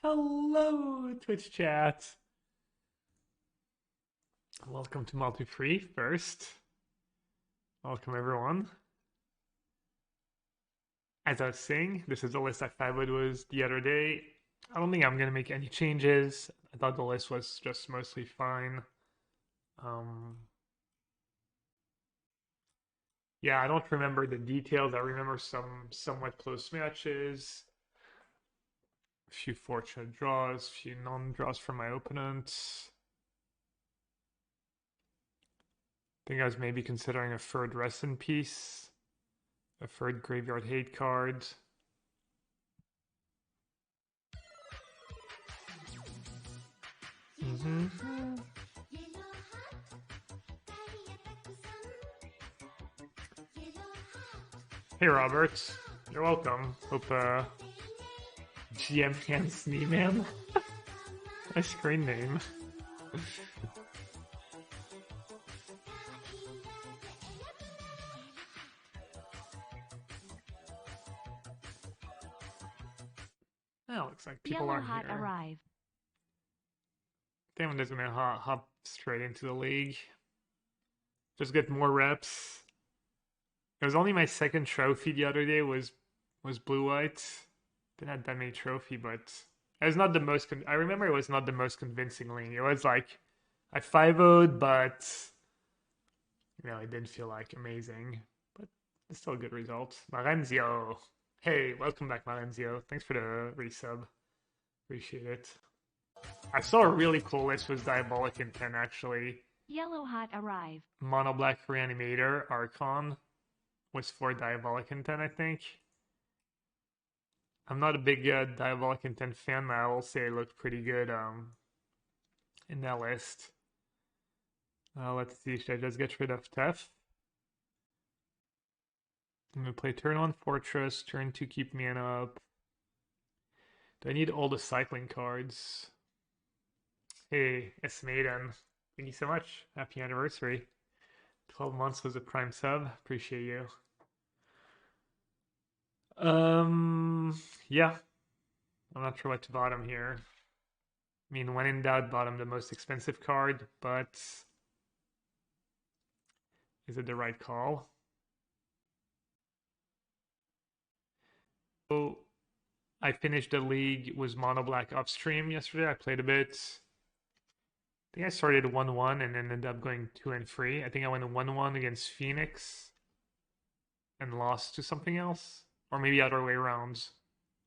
Hello, Twitch chat. Welcome to Multi-Free first. Welcome, everyone. As I was saying, this is the list I 5'd was the other day. I don't think I'm going to make any changes. I thought the list was just mostly fine. Yeah, I don't remember the details. I remember some somewhat close matches. A few fortunate draws, a few non-draws from my opponents. I think I was maybe considering a third Rest in Peace, a third Graveyard Hate card. Hey Robert, you're welcome. Hope GM Hands Sneeman. Nice screen name. Oh, looks like people Yellow are hot here. arrive. Damon is gonna hop straight into the league. Just get more reps. It was only my second trophy the other day was blue-white. Didn't have that many trophy, but it was not the most. I remember it was not the most convincing league. It was like I 5-0'd, but it didn't feel like amazing. But it's still a good result. Marenzio. Hey, welcome back, Marenzio. Thanks for the resub. Appreciate it. I saw a really cool list with Diabolic Intent, actually. Yellow hot arrive. Mono Black Reanimator, Archon was for Diabolic Intent, I think. I'm not a big Diabolic Intent fan, but I will say it looked pretty good in that list. Let's see, should I just get rid of Tef? I'm going to play turn 1 Fortress, turn 2 keep mana up. Do I need all the cycling cards? Hey, S Maiden. Thank you so much. Happy anniversary. 12 months was a prime sub. Appreciate you. Yeah. I'm not sure what to bottom here. I mean, when in doubt, bottom the most expensive card, but is it the right call? So I finished the league with Mono Black upstream yesterday. I played a bit. I think I started 1-1 and then ended up going 2-3. I think I went 1-1 against Phoenix and lost to something else. Or maybe other way around.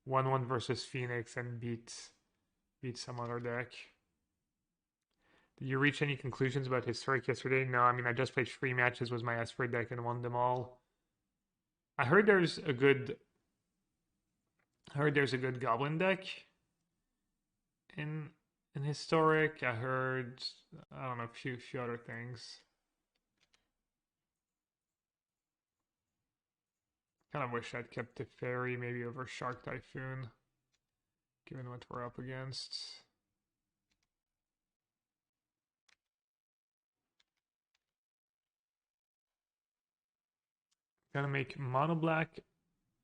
1-1 versus Phoenix and beat some other deck. Did you reach any conclusions about Historic yesterday? No, I mean I just played 3 matches with my Esper deck and won them all. I heard there's a good Goblin deck in Historic. I heard I don't know, a few other things. Kind of wish I'd kept Teferi maybe over Shark Typhoon, given what we're up against. Gonna make Mono Black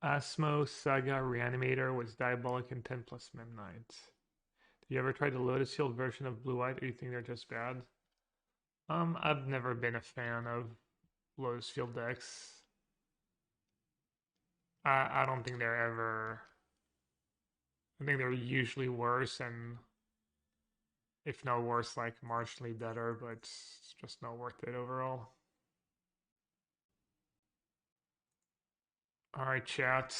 Asmo Saga Reanimator with Diabolic Intent plus Midnight. Do you ever try the Lotus Field version of Blue White, or do you think they're just bad? I've never been a fan of Lotus Field decks. I don't think they're ever. I think they're usually worse, and if not worse, like marginally better, but it's just not worth it overall. Alright, chat.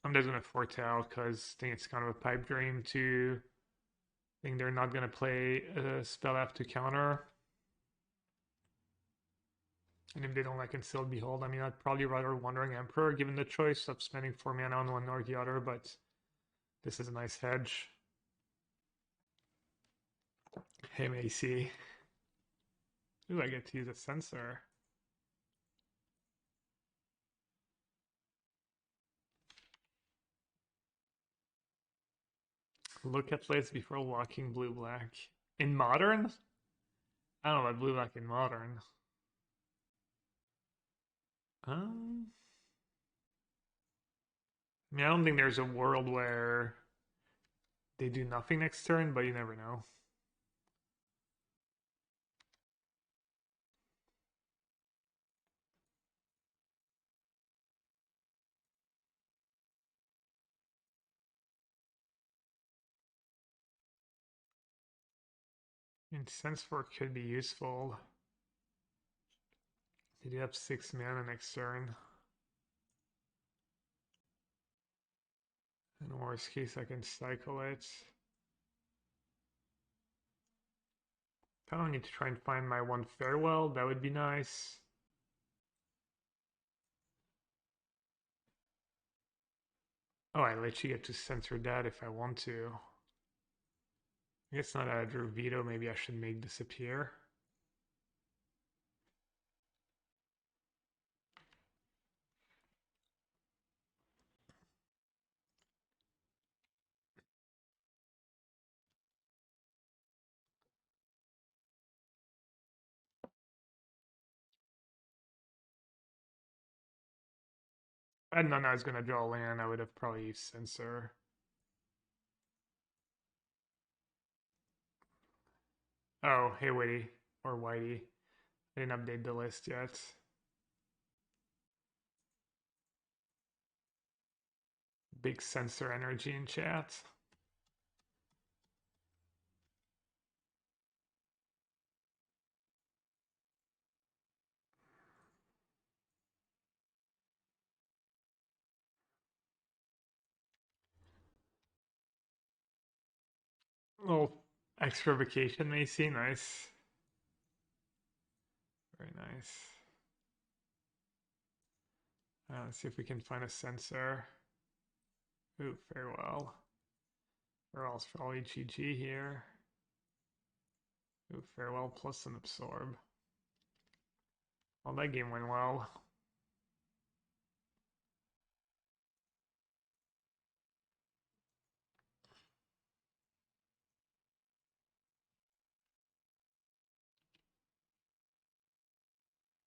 I'm just gonna foretell because I think it's kind of a pipe dream to think they're not gonna play a spell after counter. And if they don't, I can still Behold. I mean, I'd probably rather Wandering Emperor given the choice of spending 4 mana on one or the other, but this is a nice hedge. Hey, Macy. Ooh, I get to use a Censor. Look at lists before locking blue-black. In Modern? I don't know about blue-black in Modern. I mean, I don't think there's a world where they do nothing next turn, but you never know. And Censor could be useful. They do have 6 mana next turn. In worst case, I can cycle it. I don't need to try and find my one farewell. That would be nice. Oh, I literally get to censor that if I want to. I guess not a Drew Veto. Maybe I should make disappear. I didn't know I was going to draw land. I would have probably used Censor. Oh, hey, Witty. Or Whitey. I didn't update the list yet. Big Censor energy in chat. Little extra vacation Macy, nice. Very nice. Let's see if we can find a Censor. Ooh, farewell. Farewell's probably GG here. Ooh, farewell plus an absorb. Well, that game went well.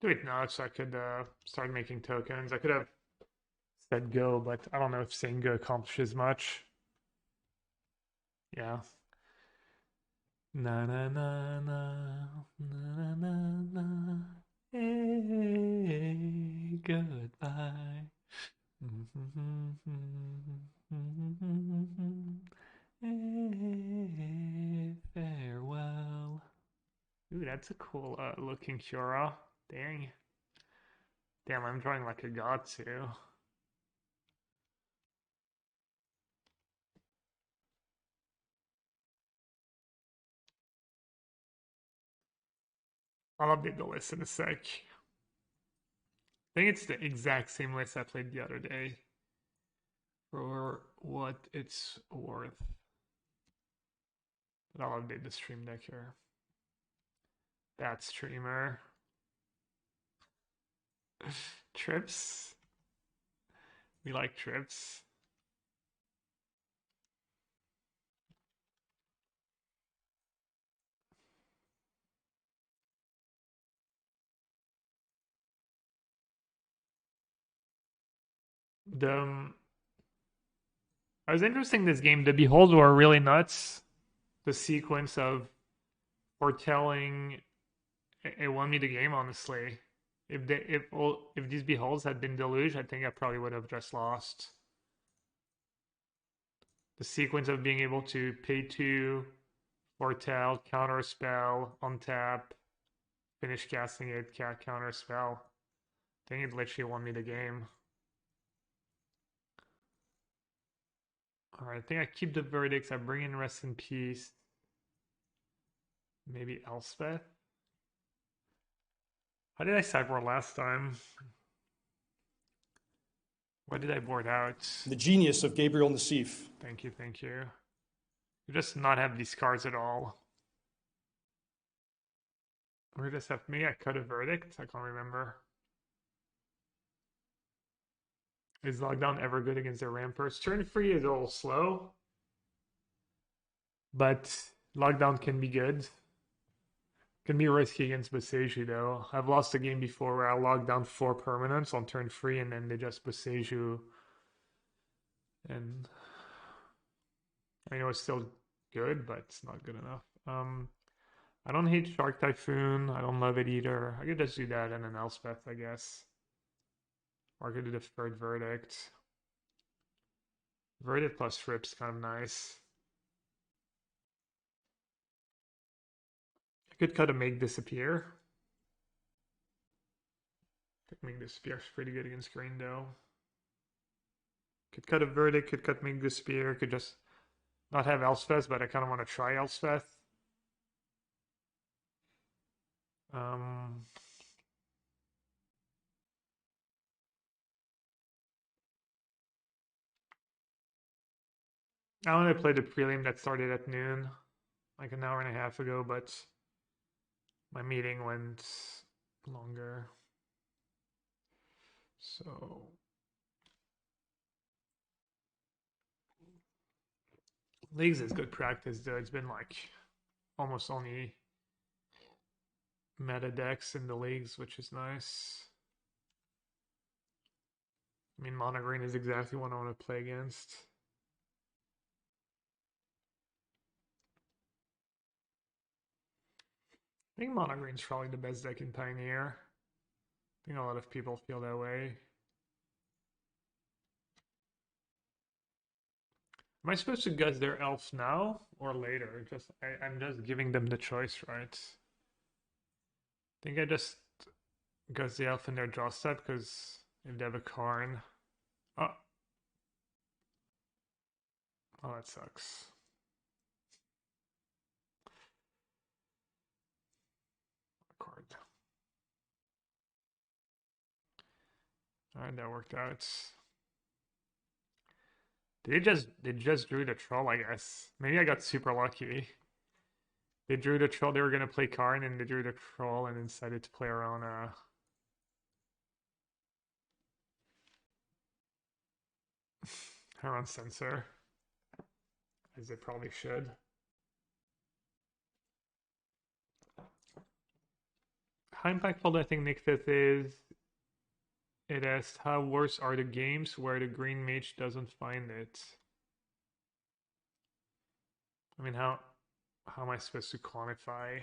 Do it now so I could start making tokens. I could have said go, but I don't know if saying go accomplishes much. Yeah. Na na na na na na na. Hey, goodbye. Hey, farewell. Ooh, that's a cool looking Cura. Dang. Damn, I'm drawing like a god too. I'll update the list in a sec. I think it's the exact same list I played the other day. For what it's worth. But I'll update the stream deck here. That streamer. Trips. We like trips. I was interesting this game. The Behold were really nuts. The sequence of foretelling it won me the game, honestly. If these Beholds had been Deluge, I think I probably would have just lost. The sequence of being able to pay 2, foretell, counter spell, untap, finish casting it, counter spell. I think it literally won me the game. Alright, I think I keep the verdicts. I bring in Rest in Peace. Maybe Elspeth. How did I sideboard last time? What did I board out? The genius of Gabriel Nassif. Thank you, thank you. You just not have these cards at all. Or just have me, I cut a verdict? I can't remember. Is lockdown ever good against the Rampers? Turn free is a little slow. But lockdown can be good. Can be risky against Boseiju though. I've lost a game before where I locked down 4 permanents on turn 3 and then they just Boseiju. And I mean, it was still good, but it's not good enough. I don't hate Shark Typhoon. I don't love it either. I could just do that and an Elspeth, I guess. Or I could do the third Verdict. Verdict plus Rip's kind of nice. I could cut a Make Disappear. I think Make Disappear is pretty good against green, though. Could cut a Verdict, could cut Make Disappear, could just not have Elspeth, but I kind of want to try Elspeth. I wanted to play the prelim that started at noon, like an hour and a half ago, but my meeting went longer. So Leagues is good practice, though. It's been like almost only meta decks in the leagues, which is nice. I mean, mono green is exactly what I want to play against. I think mono green is probably the best deck in Pioneer. I think a lot of people feel that way. Am I supposed to guess their elf now or later? I'm just giving them the choice, right? I think I just guess the elf in their draw step because if they have a Karn. Oh. Oh, that sucks. Card. Alright, that worked out. They just drew the troll, I guess. Maybe I got super lucky. They drew the troll, they were gonna play Karn, and they drew the troll and decided to play around around Censor. As they probably should. How impactful I think Nick Fifth is. It asks, how worse are the games where the green mage doesn't find it? I mean, how am I supposed to quantify?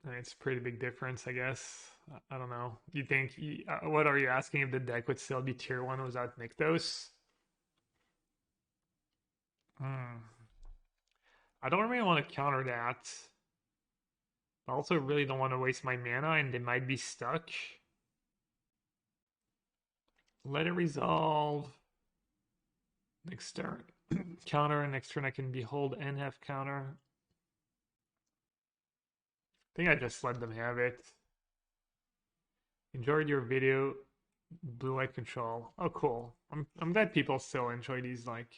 It's a pretty big difference, I guess. I don't know. You think, what are you asking if the deck would still be tier 1 without Nykthos? I don't really want to counter that. I also really don't want to waste my mana and they might be stuck. Let it resolve. Next turn, counter, and next turn I can behold and have counter. I think I just let them have it. Enjoyed your video, blue light control. Oh, cool. I'm glad people still enjoy these. Like,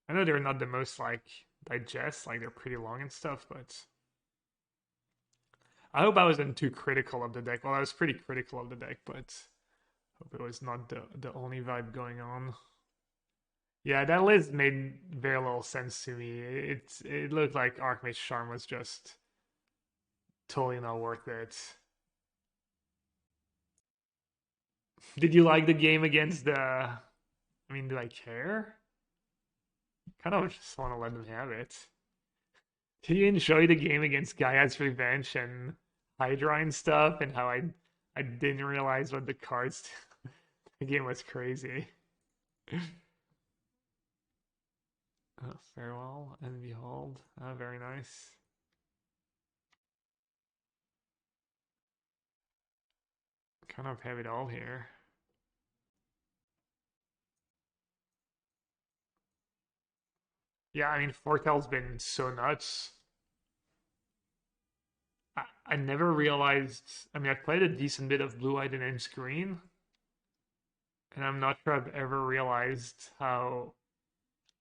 I know they're not the most like digest, like they're pretty long and stuff, but I hope I wasn't too critical of the deck. Well, I was pretty critical of the deck, but hope it was not the only vibe going on. Yeah, that list made very little sense to me. It looked like Archmage Charm was just totally not worth it. Did you like the game against the... I mean, do I care? Kind of just want to let them have it. Did you enjoy the game against Gaia's Revenge and Hydra and stuff, and how I didn't realize what the cards... The game was crazy. Farewell and Behold. Very nice. Kind of have it all here. Yeah, I mean, Foretell's been so nuts. I never realized... I mean, I've played a decent bit of Blue-Eyed and Ends Green. And I'm not sure I've ever realized how...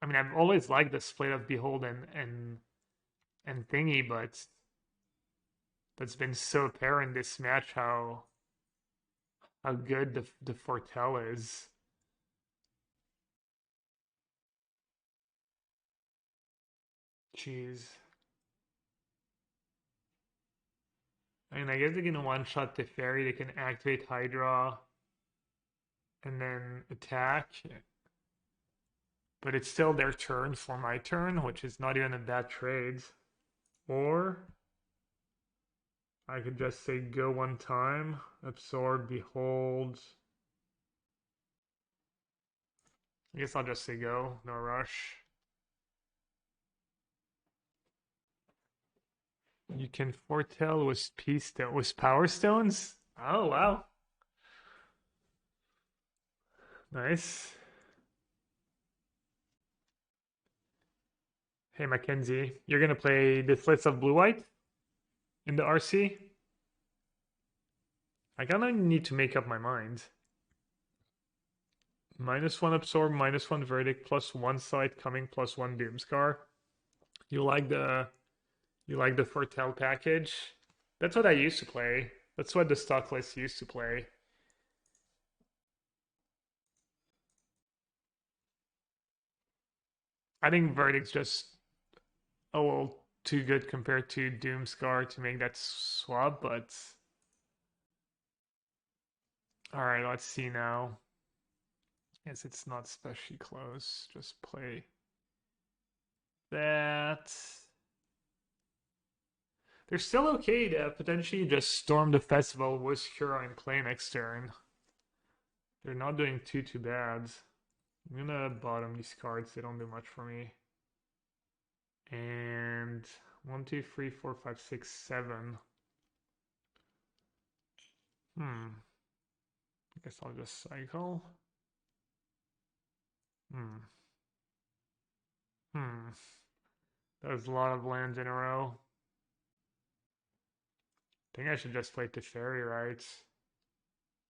I mean, I've always liked the split of Behold and Thingy, but that's been so apparent this match how good the Foretell is. Jeez. I mean, I guess they can one-shot Teferi, they can activate Hydra. and then attack. But it's still their turn for my turn, which is not even a bad trade. Or I could just say go one time, absorb, behold. I guess I'll just say go, no rush. You can foretell with power stones? Oh wow. Nice. Hey Mackenzie, you're gonna play Decklist of blue-white in the RC? I kinda need to make up my mind. -1 absorb, -1 verdict, +1 sight coming, +1 doomscar. You like the foretell package? That's what I used to play. That's what the stock list used to play. I think verdict's just a little too good compared to doomscar to make that swap, but all right, let's see now. Guess it's not especially close. Just play that. They're still okay to potentially just storm the festival with Hero and play next turn. They're not doing too bad. I'm gonna bottom these cards, they don't do much for me. And 1, 2, 3, 4, 5, 6, 7. I guess I'll just cycle. That was a lot of lands in a row. I think I should just play Teferi, right?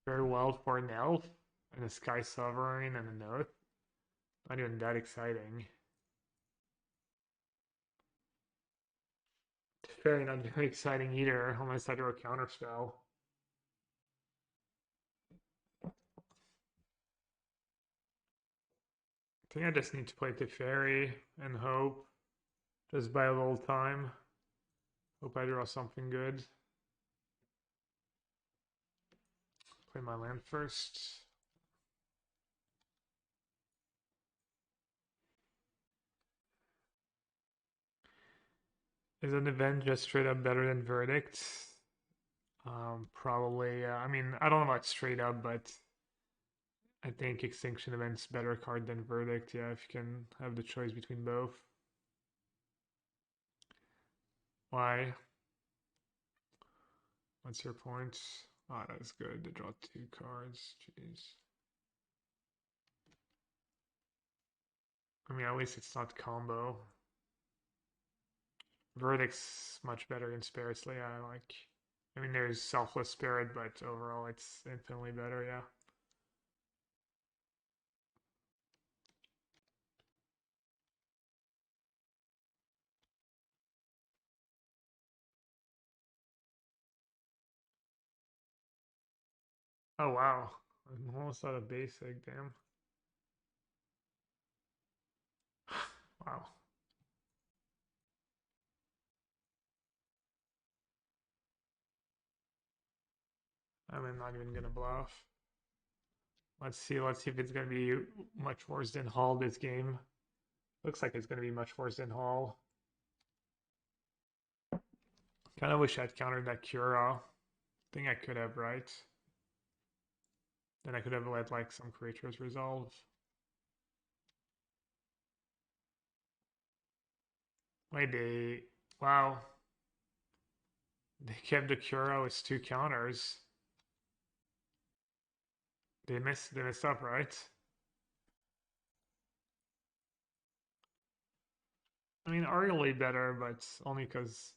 Very well for an elf and a Sky Sovereign and a Note. Not even that exciting. Teferi not very exciting either, unless I do a counterspell. I think I just need to play Teferi and hope. Just buy a little time. Hope I draw something good. Play my land first. Is an event just straight up better than Verdict? Probably. I mean, I don't know about straight up, but I think Extinction Event's better card than Verdict. Yeah, if you can have the choice between both. Why? What's your point? Oh, that's good to draw 2 cards. Jeez. I mean, at least it's not combo. Verdict's much better in Spirits. Yeah, I mean, there's Selfless Spirit, but overall it's infinitely better, yeah. Oh wow, I'm almost out of basic, damn. Wow. I'm not even gonna bluff. Let's see if it's gonna be much worse than Hall this game. Looks like it's gonna be much worse than Hall. Kinda wish I'd countered that Cura. Think I could have, right? Then I could have let like some creatures resolve. Wait, wow. They kept the Cura with 2 counters. They messed up, right? I mean, arguably better, but only because...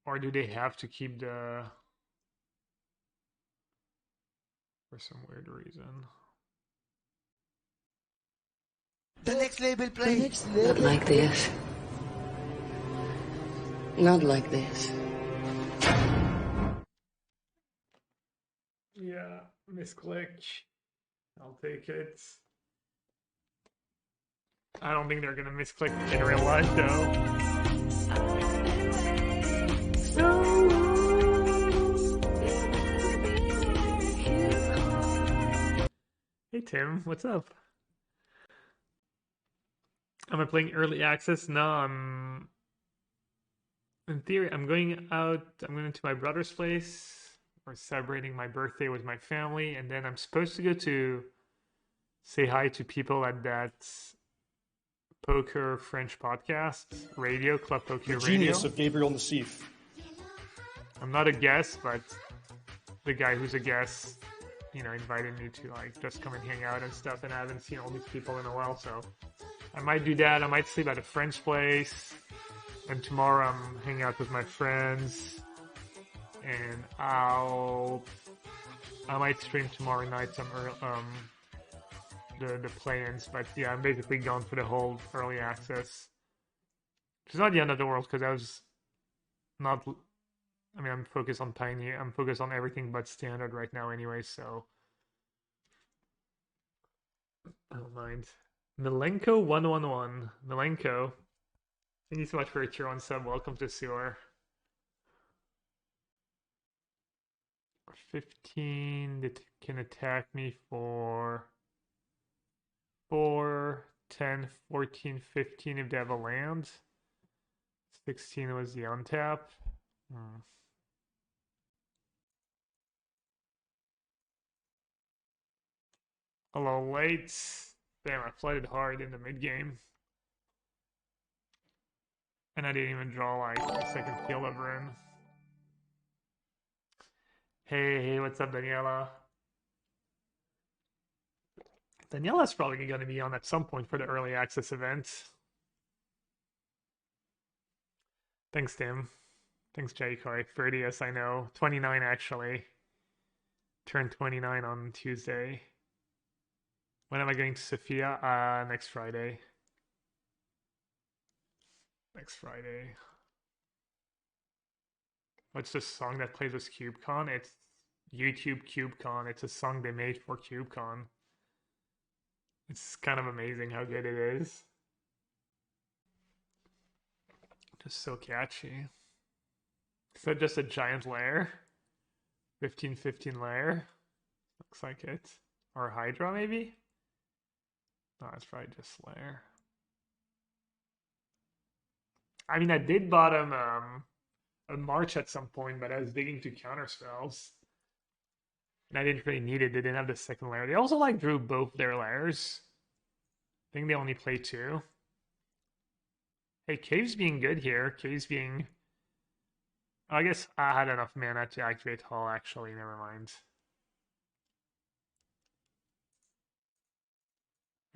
Or do they have to keep the... For some weird reason. The next label play. Not like this. Not like this. Yeah, misclick. I'll take it. I don't think they're gonna misclick in real life though. Hey Tim, what's up? Am I playing early access? No, in theory, I'm going out. I'm going to my brother's place. We're celebrating my birthday with my family, and then I'm supposed to go to say hi to people at that poker French podcast, radio, Club The Poker genius Radio. of Gabriel Nassif. I'm not a guest, but the guy who's a guest, invited me to like just come and hang out and stuff, and I haven't seen all these people in a while, so I might do that. I might sleep at a friend's place, and tomorrow I'm hanging out with my friends, and I might stream tomorrow night some the play-ins, but yeah, I'm basically gone for the whole early access. It's not the end of the world because I was not. I mean, I'm focused on Pioneer. I'm focused on everything but Standard right now, anyway. So I don't mind. Milenko 111. Milenko, thank you so much for your tier 1 sub. Welcome to Sewer. 15 that can attack me for 4, 10, 14, 15 if they have a land. 16 was the untap. Hello, late. Damn, I flooded hard in the mid game. And I didn't even draw like a second field of rune. Hey, what's up, Daniela? Daniela's probably going to be on at some point for the early access event. Thanks, Tim. Thanks, J-Koi. 30th, I know. 29, actually. Turned 29 on Tuesday. When am I going to Sofia? Next Friday. Next Friday. What's the song that plays with CubeCon? It's YouTube CubeCon. It's a song they made for CubeCon. It's kind of amazing how good it is. Just so catchy. Is that just a giant layer? 15-15 layer? Looks like it. Or Hydra, maybe? No, it's probably just layer. I mean, I did bottom a March at some point, but I was digging to counter spells. And I didn't really need it. They didn't have the second layer. They also like drew both their layers. I think they only play 2. Hey, Cave's being good here. Cave's being... I guess I had enough mana to activate Hall, actually. Never mind.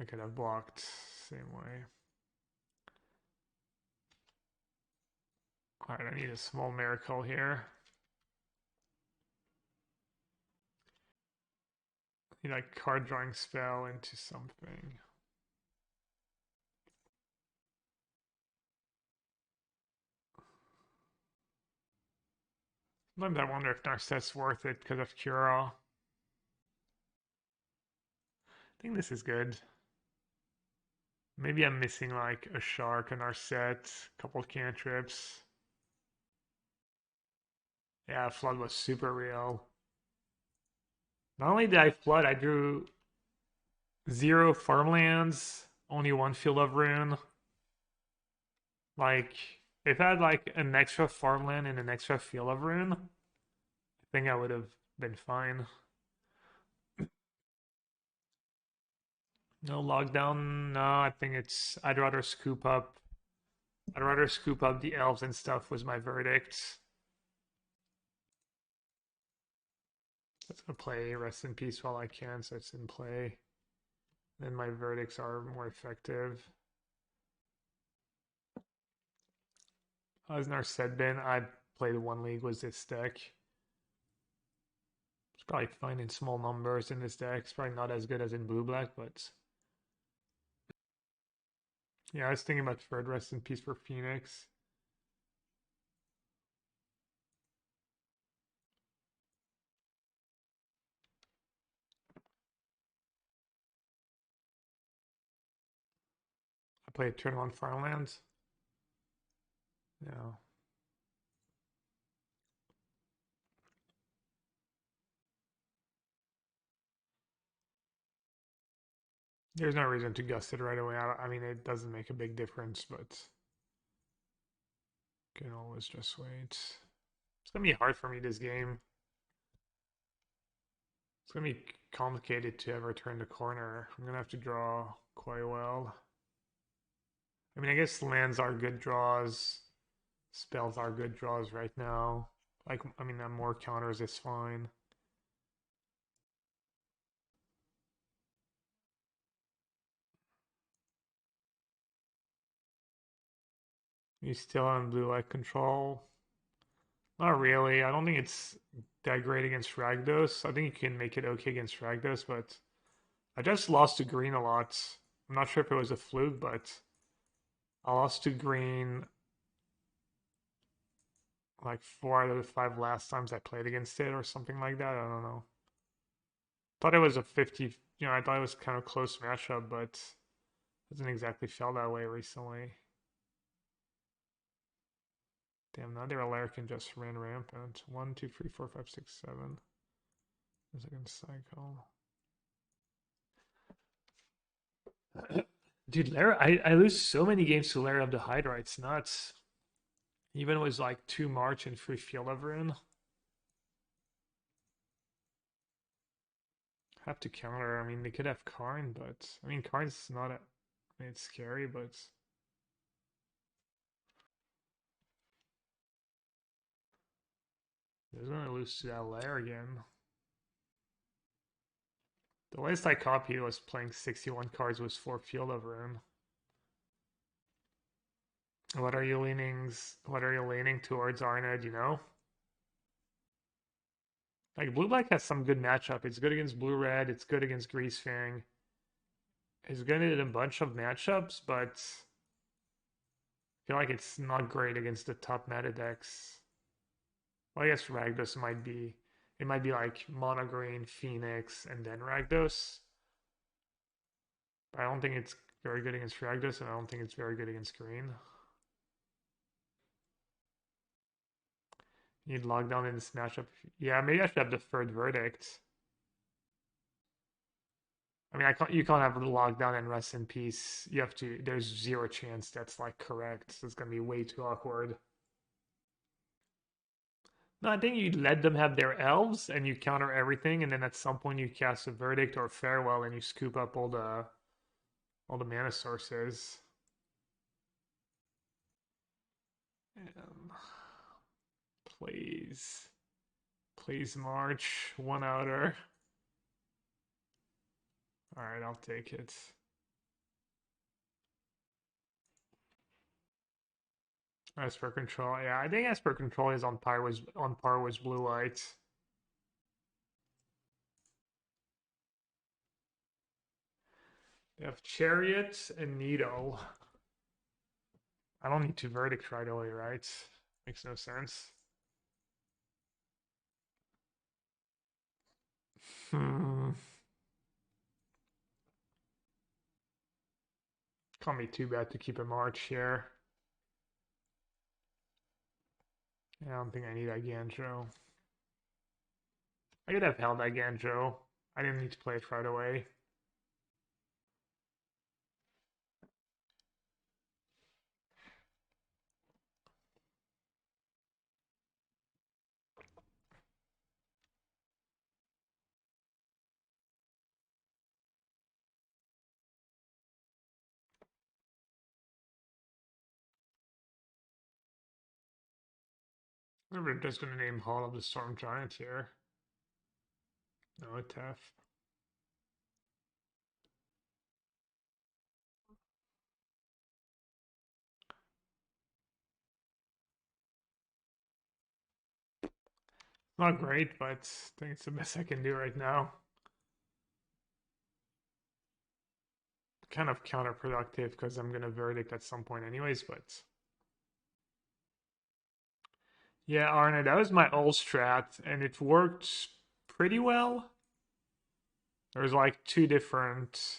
I could have blocked same way. Alright, I need a small miracle here. I need like card drawing spell into something. Sometimes I wonder if Narset's worth it because of Cura. I think this is good. Maybe I'm missing like a Shark, a Narset, a couple of cantrips. Yeah, Flood was super real. Not only did I Flood, I drew 0 farmlands, only 1 field of rune. Like, if I had like an extra farmland and an extra field of rune, I think I would have been fine. No lockdown. No, I think I'd rather scoop up the elves and stuff was my verdict. Let's go play Rest in Peace while I can, so it's in play. Then my verdicts are more effective. How's Narset been? I played 1 league with this deck. It's probably fine in small numbers in this deck. It's probably not as good as in blue-black, but... Yeah, I was thinking about third Rest in Peace for Phoenix. I played turn 1 Farmlands. Yeah. There's no reason to gust it right away. I mean, it doesn't make a big difference, but can always just wait. It's gonna be hard for me this game. It's gonna be complicated to ever turn the corner. I'm gonna have to draw quite well. I mean, I guess lands are good draws. Spells are good draws right now. Like, I mean, more counters is fine. You still on blue light control? Not really. I don't think it's that great against Rakdos. I think you can make it okay against Rakdos, but I just lost to green a lot. I'm not sure if it was a fluke, but I lost to green like 4 out of the 5 last times I played against it or something like that. I don't know. Thought it was a 50, I thought it was kind of close matchup, but it hasn't exactly felt that way recently. Damn, now their Alarkin just ran rampant. 1, 2, 3, 4, 5, 6, 7. The second cycle. Dude, Lyra, I lose so many games to Lyra of the Hydra. It's nuts. Even with like 2 March and 3 Field of Ruin. Have to counter. I mean, they could have Karn, but I mean, Karn's not a. I mean, it's scary, but they're gonna lose to that Lair again. The last I copied was playing 61 cards with 4 Field of Ruin. What are you leaning towards, Arna? Do you know? Like, blue-black has some good matchup. It's good against blue-red. It's good against Greasefang. It's good in a bunch of matchups, but I feel like it's not great against the top meta decks. Well, I guess Rakdos might be. It might be like Mono Green, Phoenix, and then Rakdos. But I don't think it's very good against Rakdos, and I don't think it's very good against green. Need lockdown in this matchup. Yeah, maybe I should have deferred verdict. I mean, you can't have the lockdown and rest in peace. You have to. There's 0 chance that's like correct. So it's gonna be way too awkward. No, I think you let them have their elves and you counter everything, and then at some point you cast a verdict or farewell and you scoop up all the mana sources. Please March 1 outer. All right, I'll take it. Esper Control, yeah, I think Esper Control is on par with Blue Light. They have Chariot and Needle. I don't need to verdict right away, right? Makes no sense. Can't be too bad to keep a March here. I don't think I need Eiganjo. I could have held Eiganjo. I didn't need to play it right away. We're just going to name Hall of the Storm Giant here. No, a Tef. Not great, but I think it's the best I can do right now. Kind of counterproductive because I'm going to verdict at some point anyways, but... Yeah, Arna, that was my old strat, and it worked pretty well. There's like two different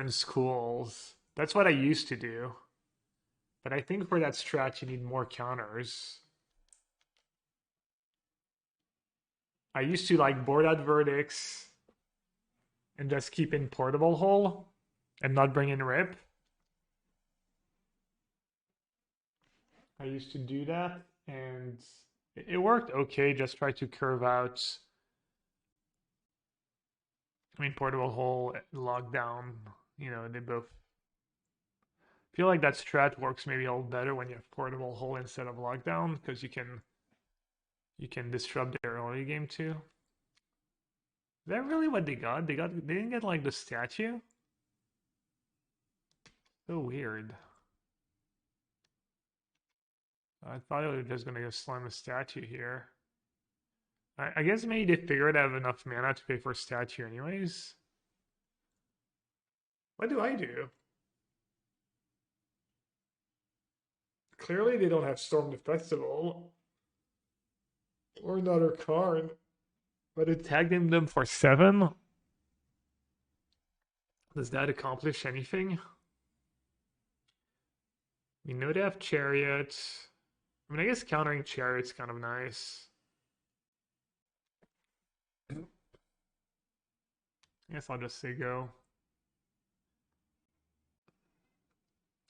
schools. That's what I used to do. But I think for that strat you need more counters. I used to like board out verdicts. I used to like board out verdicts, and then I would just and just keep in Portable Hole and not bring in Rip. I used to do that, and it worked okay. Just try to curve out. I mean, Portable Hole, Lockdown, you know, they both feel like that strat works maybe a little better when you have Portable Hole instead of Lockdown, because you can disrupt their early game too. Is that really what they got? They didn't get like the statue? So weird. I thought it was just gonna go slam a statue here. I guess maybe they figured I have enough mana to pay for a statue anyways. What do I do? Clearly they don't have Storm the Festival. Or another card. But it tagged them for 7? Does that accomplish anything? We know they have Chariot. I mean, I guess countering Chariot's kind of nice. I guess I'll just say go.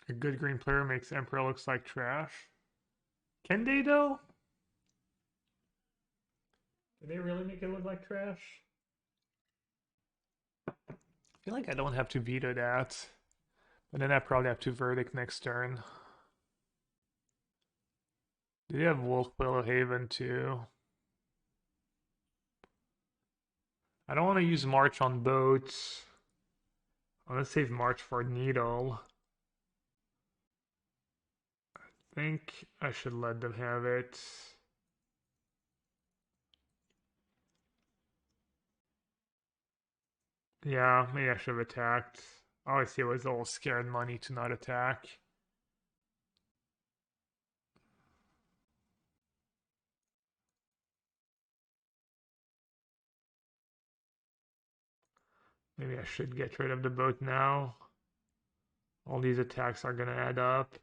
A good green player makes Emperor looks like trash. Can they though? Did they really make it look like trash? I feel like I don't have to veto that. But then I probably have to verdict next turn. Do you have Wolf Willowhaven too? I don't want to use March on boats. I'm gonna save March for Needle. I think I should let them have it. Yeah, maybe I should have attacked. Obviously, it was a little scared money to not attack. Maybe I should get rid of the boat now. All these attacks are gonna add up.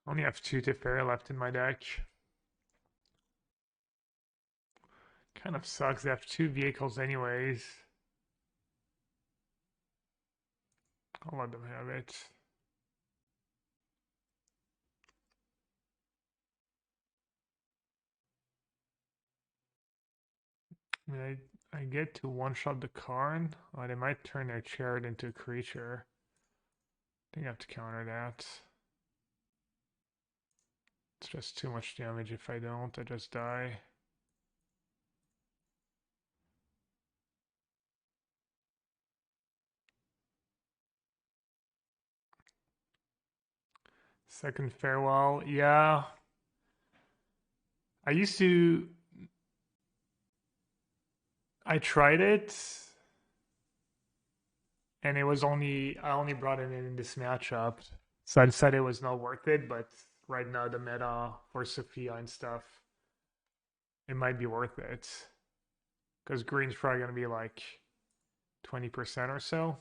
Only have 2 Teferi left in my deck. Kind of sucks. They have 2 vehicles anyways. I'll let them have it. I mean, I get to one-shot the Karn. Oh, they might turn their Chariot into a creature. I think I have to counter that. It's just too much damage if I don't. I just die. Second Farewell. Yeah. I tried it. And I only brought it in this matchup. So I decided it was not worth it, but right now the meta for Sophia and stuff, it might be worth it. Because green's probably going to be like 20% or so.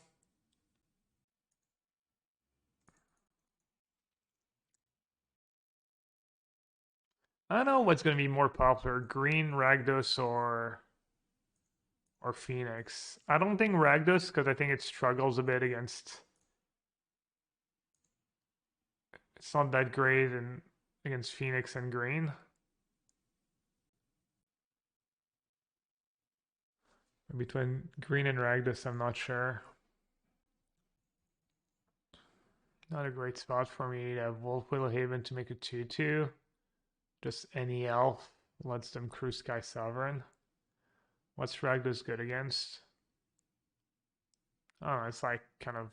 I don't know what's going to be more popular, green, Rakdos, or Phoenix. I don't think Rakdos, because I think it struggles a bit against... It's not that great against Phoenix and green. Between green and Rakdos, I'm not sure. Not a great spot for me to have Wolf Willowhaven to make a 2/2. Just any elf lets them crew Sky Sovereign. What's Rakdos good against? Oh, it's like kind of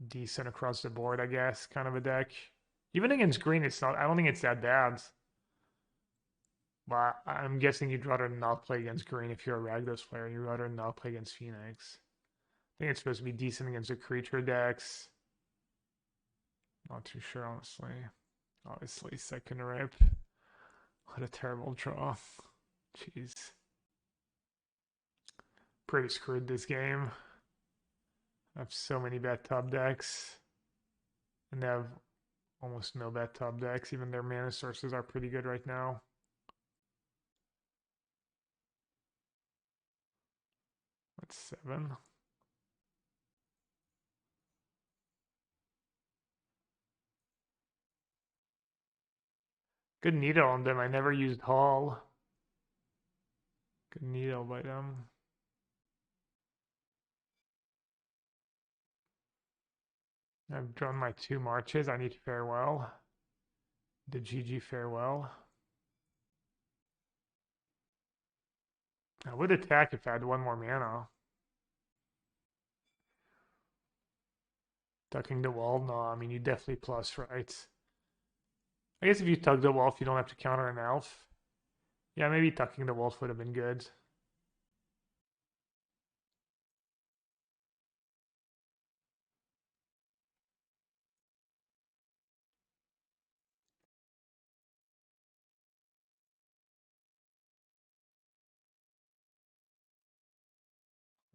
decent across the board, I guess, kind of a deck. Even against green, it's not. I don't think it's that bad. But I'm guessing you'd rather not play against green if you're a Rakdos player. You'd rather not play against Phoenix. I think it's supposed to be decent against the creature decks. Not too sure, honestly. Obviously, second rip. What a terrible draw. Jeez. Pretty screwed this game. I have so many bad top decks. And they have almost no bad top decks. Even their mana sources are pretty good right now. That's 7. Good needle on them. I never used Hall. Good needle by them. I've drawn my 2 marches. I need Farewell. The GG Farewell. I would attack if I had 1 more mana. Tucking the wall? No, I mean, you definitely plus, right? I guess if you tug the wolf, you don't have to counter an elf. Yeah, maybe tucking the wolf would have been good.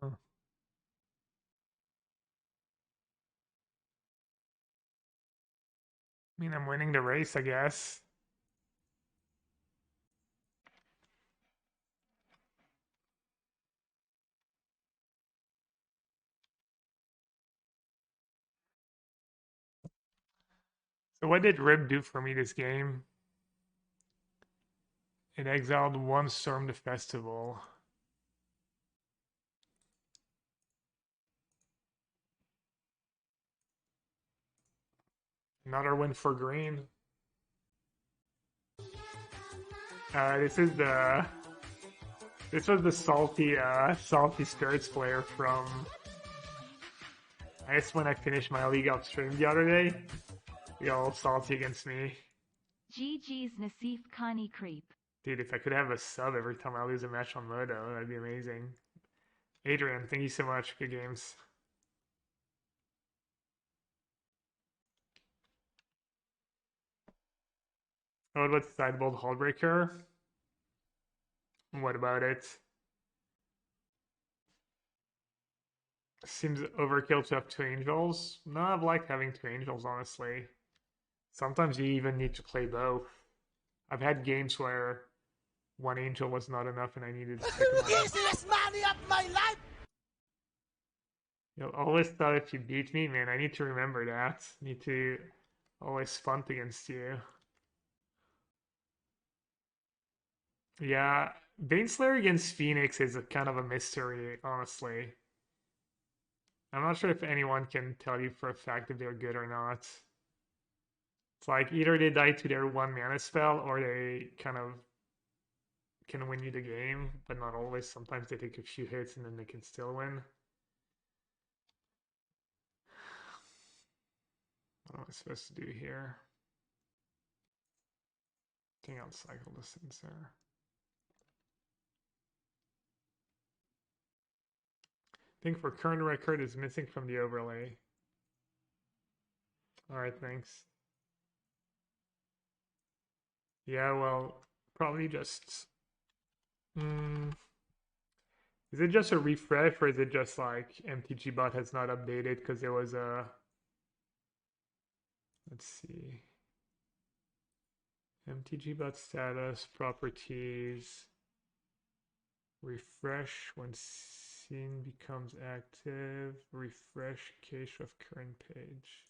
Huh. I mean, I'm winning the race, I guess. So what did Rib do for me this game? It exiled 1 Storm the Festival. Another win for green. This was the salty spirits player from, I guess when I finished my league out stream the other day. He all salty against me. GG's Nassif Connie Creep. Dude, if I could have a sub every time I lose a match on Moto, that'd be amazing. Adrian, thank you so much. Good games. Oh, what's Sideboard Hullbreaker? What about it? Seems overkill to have 2 angels. No, I've liked having 2 angels, honestly. Sometimes you even need to play both. I've had games where 1 angel was not enough and I needed to pick them up. Easiest money of my life! You'll always thought if you beat me, man, I need to remember that. Need to always punt against you. Yeah, Baneslayer against Phoenix is a kind of a mystery, honestly. I'm not sure if anyone can tell you for a fact if they're good or not. It's like either they die to their 1 mana spell or they kind of can win you the game, but not always. Sometimes they take a few hits and then they can still win. What am I supposed to do here? I think I'll cycle the Censor. I think for current record is missing from the overlay. Alright, thanks. Yeah, well, probably just... Is it just a refresh or is it just like MTG bot has not updated because there was a... Let's see. MTG bot status, properties, refresh when scene becomes active, refresh cache of current page.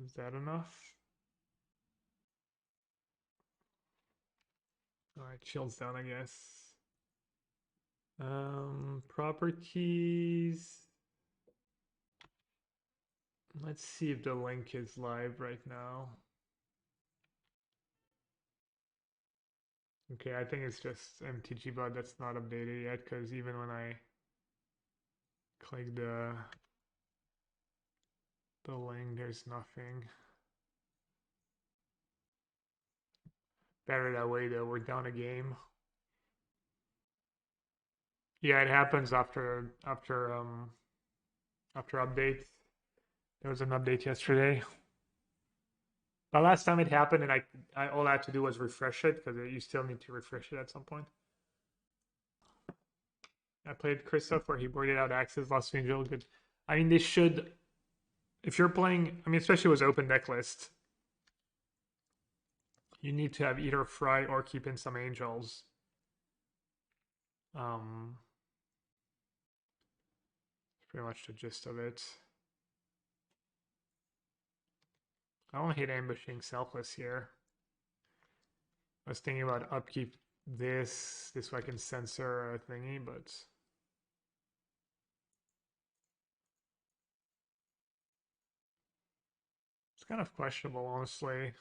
Is that enough? Alright, chills down, I guess. Properties. Let's see if the link is live right now. Okay, I think it's just MTG bot that's not updated yet, because even when I click the link, there's nothing. Better that way though, we're down a game. Yeah, it happens after updates. There was an update yesterday. The last time it happened, and I all I had to do was refresh it because you still need to refresh it at some point. I played Christoph where he boarded out Axes, lost to Angel. Good. I mean, they should. If you're playing, I mean, especially with open deck list, you need to have either Fry or keep in some Angels. pretty much the gist of it. I don't hate ambushing Selfless here. I was thinking about upkeep this way I can censor a thingy, but it's kind of questionable, honestly.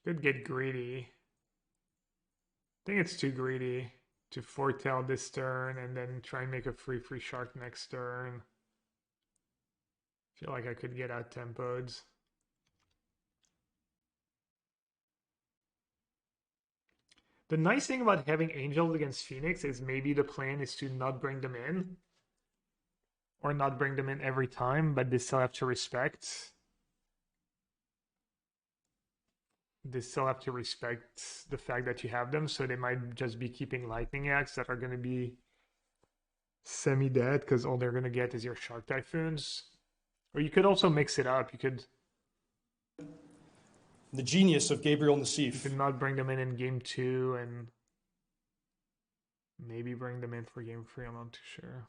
Could get greedy. I think it's too greedy to foretell this turn and then try and make a free shark next turn. Feel like I could get out tempoed. The nice thing about having Angels against Phoenix is maybe the plan is to not bring them in. Or not bring them in every time, but they still have to respect. They still have to respect the fact that you have them, so they might just be keeping Lightning Axe that are going to be semi-dead, because all they're going to get is your Shark Typhoons. Or you could also mix it up. You could... The genius of Gabriel Nassif. You could not bring them in game 2, and maybe bring them in for game 3, I'm not too sure.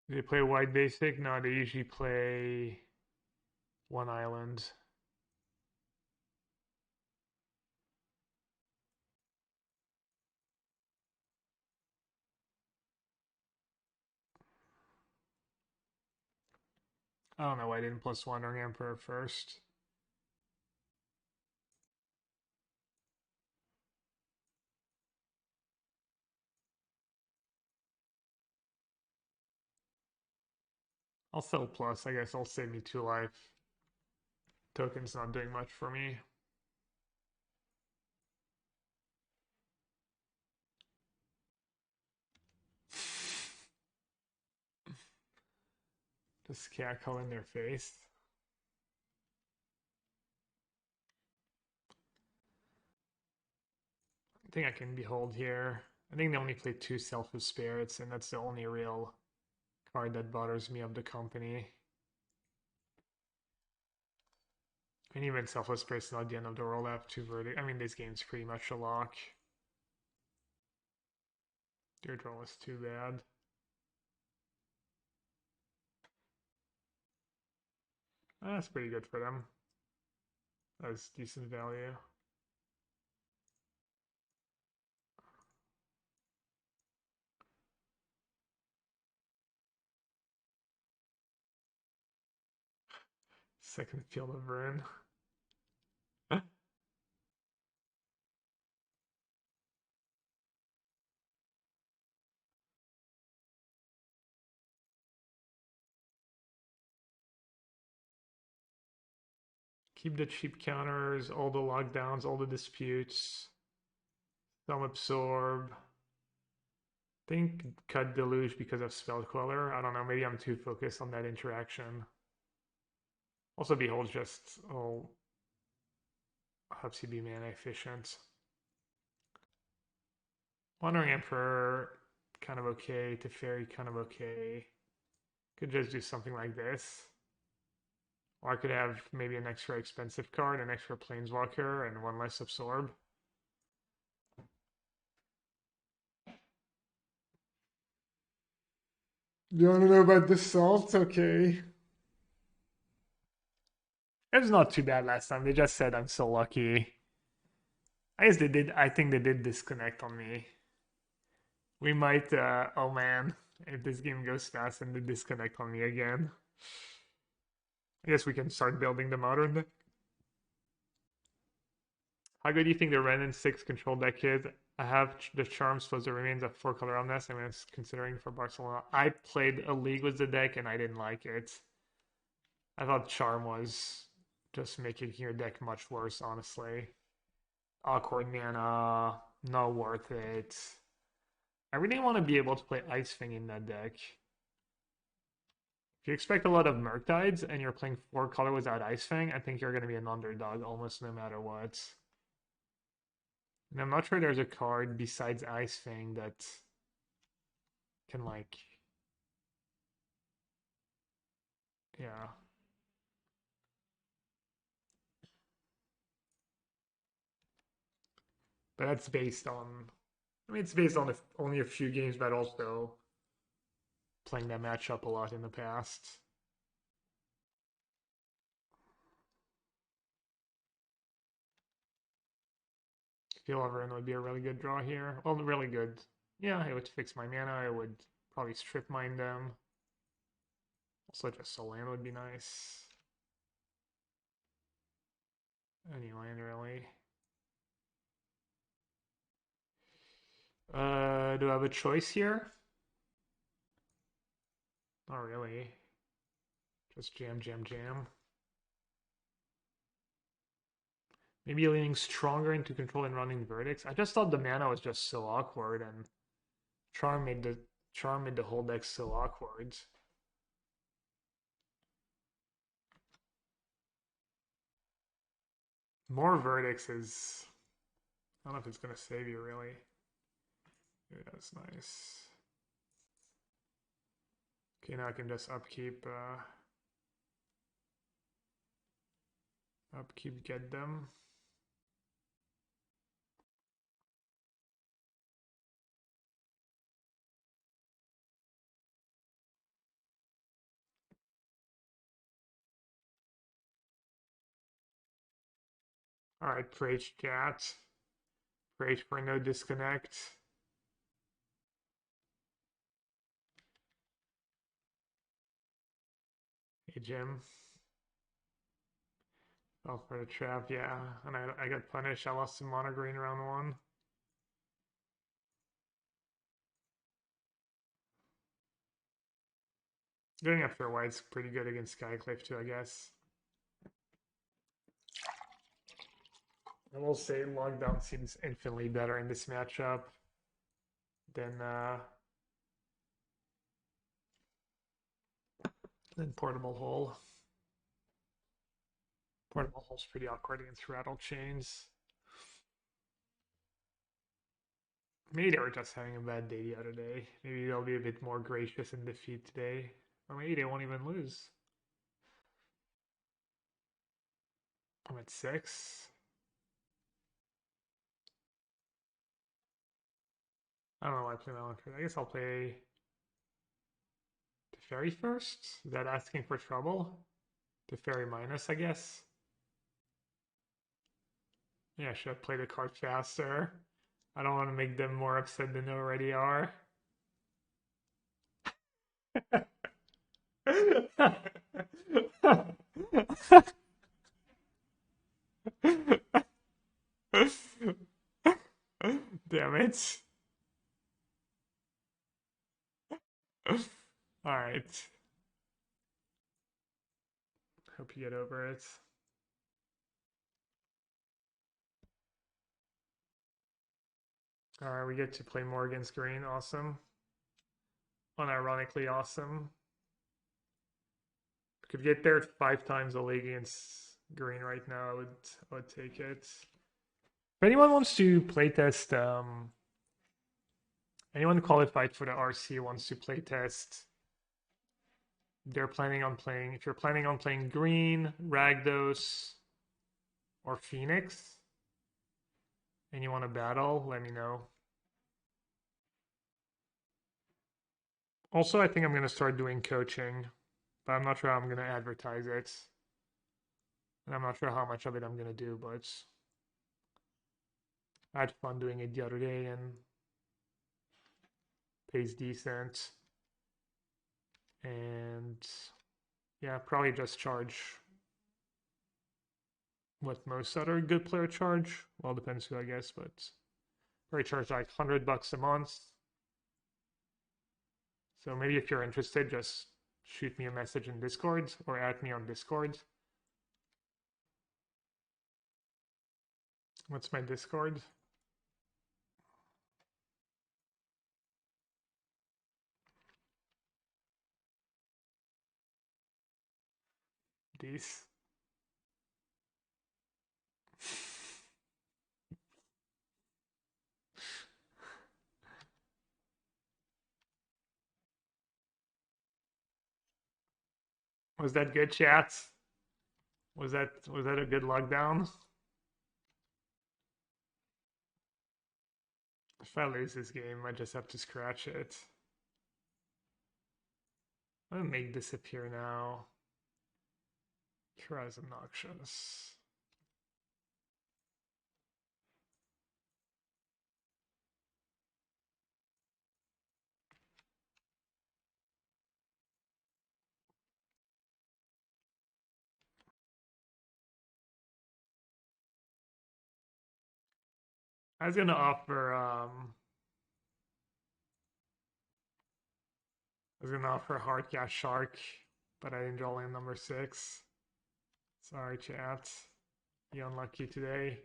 Do they play white basic? No, they usually play one island. I don't know why I didn't plus Wandering Emperor first. I'll sell plus, I guess I'll save me 2 life. Token's not doing much for me. Just cackle in their face. I think I can Behold here. I think they only play 2 Selfless Spirits, and that's the only real card that bothers me of the company. And even Selfless Spirits is not the end of the world. I have 2 verdict. I mean, this game's pretty much a lock. Your draw is too bad. That's pretty good for them. That's decent value. Second Field of Ruin. Keep the cheap counters, all the lockdowns, all the disputes. Some absorb. I think cut Deluge because of Spell Queller. I don't know, maybe I'm too focused on that interaction. Also, Behold's just helps you be mana efficient. Wandering Emperor, kind of okay. Teferi, kind of okay. Could just do something like this. Or I could have maybe an extra expensive card, an extra Planeswalker, and 1 less absorb. You want to know about the salt? Okay. It was not too bad last time. They just said I'm so lucky. I guess they did. I think they did disconnect on me. We might, oh man, if this game goes fast and they disconnect on me again. I guess we can start building the modern deck. How good do you think the Ren and 6 control deck is? I have the Charms plus the remains of 4-color Omness. I was considering for Barcelona. I played a league with the deck and I didn't like it. I thought Charm was just making your deck much worse, honestly. Awkward mana, not worth it. I really want to be able to play Ice Fang in that deck. If you expect a lot of Murktides and you're playing 4-color without Ice Fang, I think you're going to be an underdog almost no matter what. And I'm not sure there's a card besides Ice Fang that can like, yeah. But that's based on, I mean, it's based on only a few games, but also playing that matchup a lot in the past. Overrun would be a really good draw here. Well, really good. Yeah, it would fix my mana. I would probably strip mine them. Also, just a land would be nice. Any land, really. Do I have a choice here? Not really. Just jam, jam, jam. Maybe leaning stronger into control and running verdicts. I just thought the mana was just so awkward, and Charm made the whole deck so awkward. More verdicts is, I don't know if it's gonna save you really. Yeah, that's nice. Okay, now I can just upkeep get them. Alright, Preach chat. Preach for no disconnect. Hey Jim. Fell for the trap, yeah. And I got punished. I lost to mono green round 1. Going after white's pretty good against Skycliff too, I guess. I will say lockdown seems infinitely better in this matchup than Portable Hole. Portable Hole's pretty awkward against Rattle Chains. Maybe they were just having a bad day the other day. Maybe they'll be a bit more gracious in defeat today. Or maybe they won't even lose. I'm at 6. I don't know why I play Melancholy. I guess I'll play Teferi first. Is that asking for trouble? Teferi minus, I guess. Yeah, should have played the card faster. I don't want to make them more upset than they already are. Damn it. Alright. Hope you get over it. Alright, we get to play more against green. Awesome. Unironically awesome. Could get there 5 times a league against green right now. I would take it. If anyone wants to playtest, anyone qualified for the RC wants to playtest, they're planning on playing, if you're planning on playing green, Ragdos, or Phoenix, and you want to battle, let me know. Also, I think I'm going to start doing coaching, but I'm not sure how I'm going to advertise it. And I'm not sure how much of it I'm going to do, but I had fun doing it the other day and pays decent. And yeah, probably just charge what most other good player charge. Well, depends who, I guess, but probably charge like $100 a month. So maybe if you're interested, just shoot me a message in Discord or add me on Discord. What's my Discord? These. Was that good, chat? Was that a good lockdown? If I lose this game, I just have to scratch it. I'm gonna make this appear now. Kira is obnoxious. I was gonna offer Hardcast Shark, but I didn't draw land number 6. Sorry, chat. You unlucky today.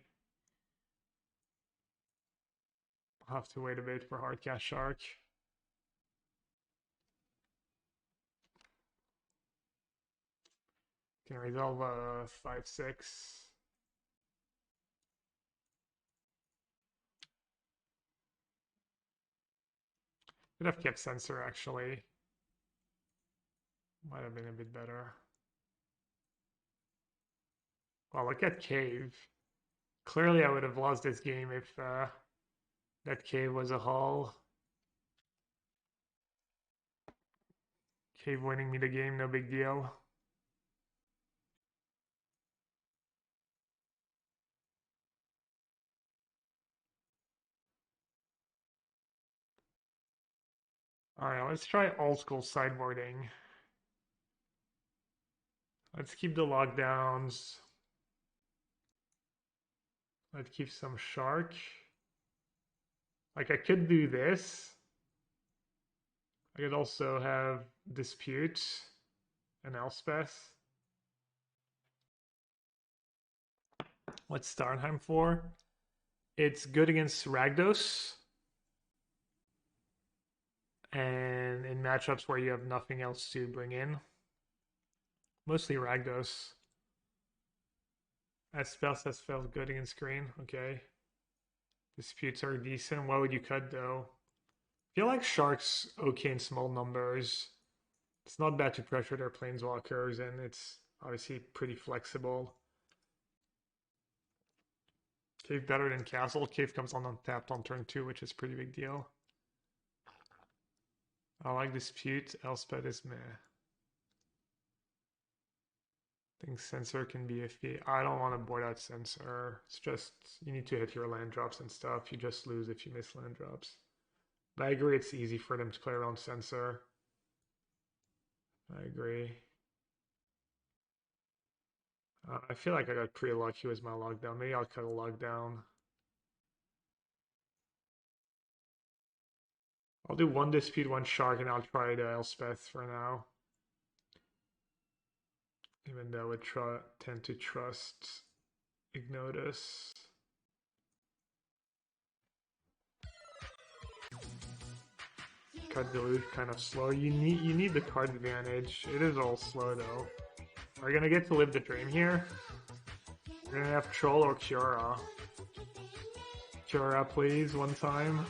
I'll have to wait a bit for Hardcast Shark. Can resolve a 5/6. Could have kept Censor actually. Might have been a bit better. Well, look at Cave. Clearly I would have lost this game if that Cave was a haul. Cave winning me the game, no big deal. Alright, let's try old school sideboarding. Let's keep the lockdowns. Let's keep some Shark. Like, I could do this. I could also have Dispute and Elspeth. What's Starnheim for? It's good against Ragdos. And in matchups where you have nothing else to bring in. Mostly Ragdos. Elspeth has felt good against green. Okay. Disputes are decent. What would you cut though? I feel like Shark's okay in small numbers. It's not bad to pressure their planeswalkers, and it's obviously pretty flexible. Cave better than Castle. Cave comes on untapped on turn 2, which is pretty big deal. I like Dispute. Elspeth is meh. I think Censor can be iffy. I don't want to board out Censor. It's just, you need to hit your land drops and stuff. You just lose if you miss land drops. But I agree it's easy for them to play around Censor. I agree. I feel like I got pretty lucky with my lockdown. Maybe I'll cut a lockdown. I'll do 1 Dispute, 1 Shark, and I'll try the Elspeth for now. Even though I would tend to trust Ignotus. Card Deluge kind of slow. You need the card advantage. It is all slow though. Are you gonna get to live the dream here? We're gonna have Troll or Kiora. Kiora, please, one time.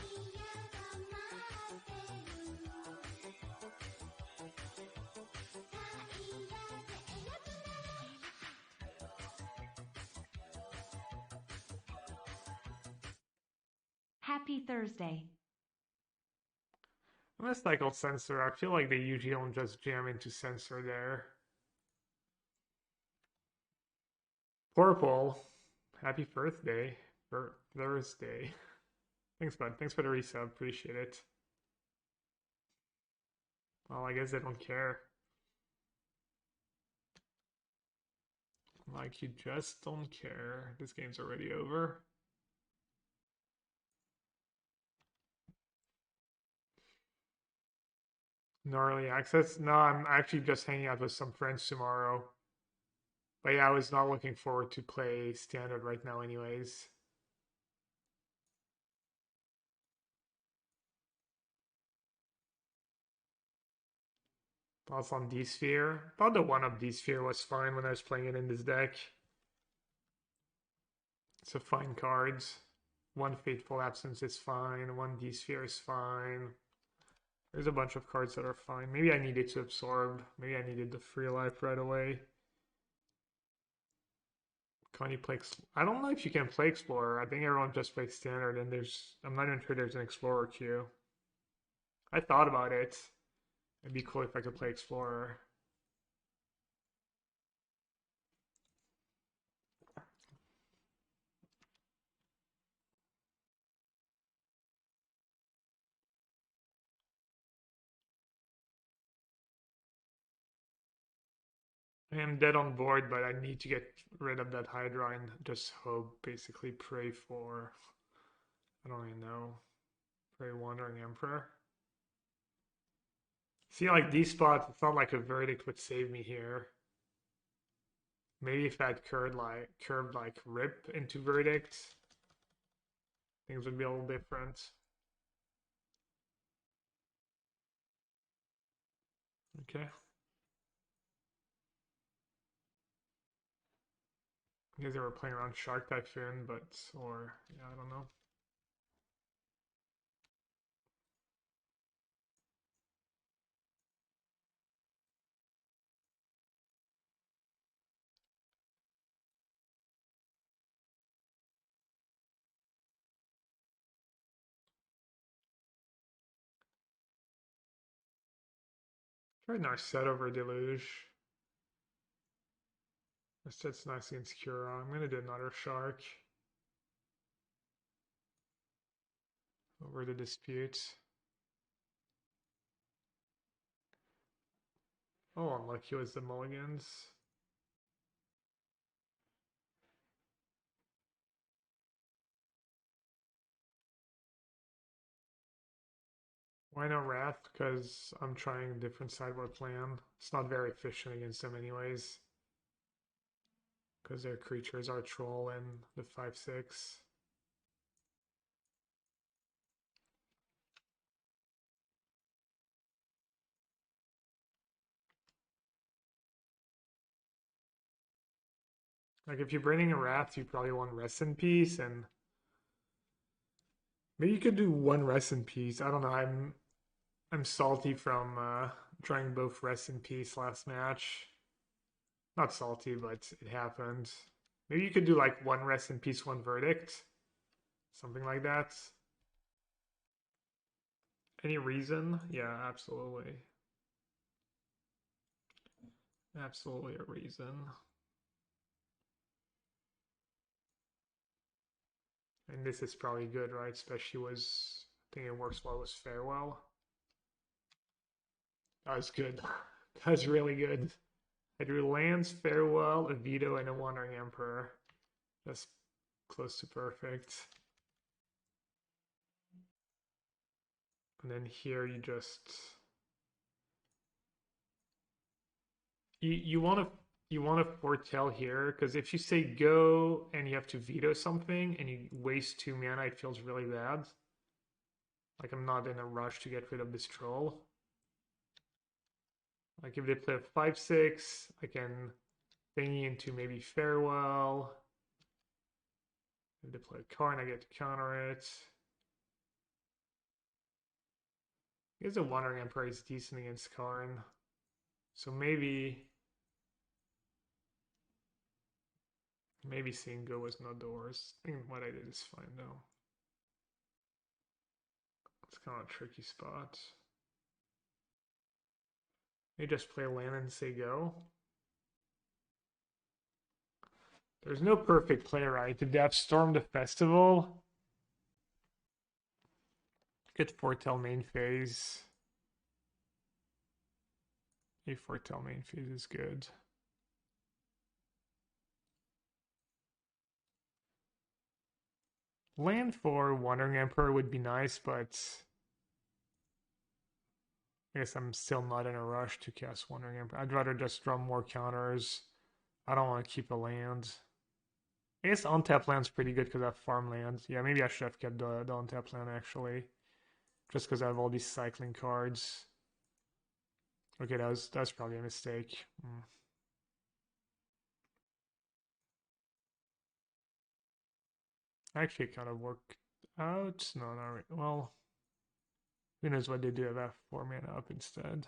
Happy Thursday. I'm gonna cycle Censor. I feel like they usually don't just jam into Censor there. Purple, happy birthday. Thursday. Thanks, bud. Thanks for the resub. Appreciate it. Well, I guess they don't care. Like, you just don't care. This game's already over. No early access? No, I'm actually just hanging out with some friends tomorrow. But yeah, I was not looking forward to play Standard right now anyways. Thoughts on D-Sphere? Thought the 1-up D-Sphere was fine when I was playing it in this deck. It's a fine card. 1 Fateful Absence is fine. 1 D-Sphere is fine. There's a bunch of cards that are fine. Maybe I needed to absorb. Maybe I needed the free life right away. Can you play? I don't know if you can play Explorer. I think everyone just plays Standard, and I'm not even sure there's an Explorer queue. I thought about it. It'd be cool if I could play Explorer. I am dead on board, but I need to get rid of that Hydra and just hope, basically pray for, I don't even know, pray Wandering Emperor. See, like these spots, it's not like a Verdict would save me here. Maybe if I had curved like Rip into Verdict, things would be a little different. Okay. Because they were playing around Shark Typhoon, but, or, yeah, I don't know. Try Narset over Deluge. Narset's nice against Cura. I'm gonna do another Shark over the Dispute. Oh, unlucky was the Mulligans. Why no Wrath? Because I'm trying a different sideboard plan. It's not very efficient against them anyways. Because their creatures are Troll and the 5/6. Like if you're bringing a Wrath, you probably want Rest in Peace, and maybe you could do one Rest in Peace. I don't know. I'm salty from trying both Rest in Peace last match. Not salty, but it happened. Maybe you could do like one Rest in Peace, one Verdict. Something like that. Any reason? Yeah, absolutely. Absolutely a reason. And this is probably good, right? Especially I think it works well with Farewell. That was good. That was really good. I drew lands, Farewell, a Veto, and a Wandering Emperor. That's close to perfect. And then here you just you want to foretell here, because if you say go and you have to veto something and you waste 2 mana, it feels really bad. Like I'm not in a rush to get rid of this troll. Like if they play a 5/6, I can thingy into maybe Farewell. If they play a card, I get to counter it. I guess the Wandering Emperor is decent against Karn. So maybe seeing go was not the worst. I think what I did is fine though. It's kind of a tricky spot. Maybe just play land and say go. There's no perfect play, right? If they have Storm the Festival, get foretell main phase. A foretell main phase is good. Land for Wandering Emperor would be nice, but I guess I'm still not in a rush to cast Wandering Emperor. I'd rather just draw more counters. I don't want to keep a land. I guess untap land's pretty good because I have farmland. Yeah, maybe I should have kept the untap land actually. Just because I have all these cycling cards. Okay, that was probably a mistake. Actually, kind of worked out. No, not really. Well, Who knows what they do about 4 mana up instead.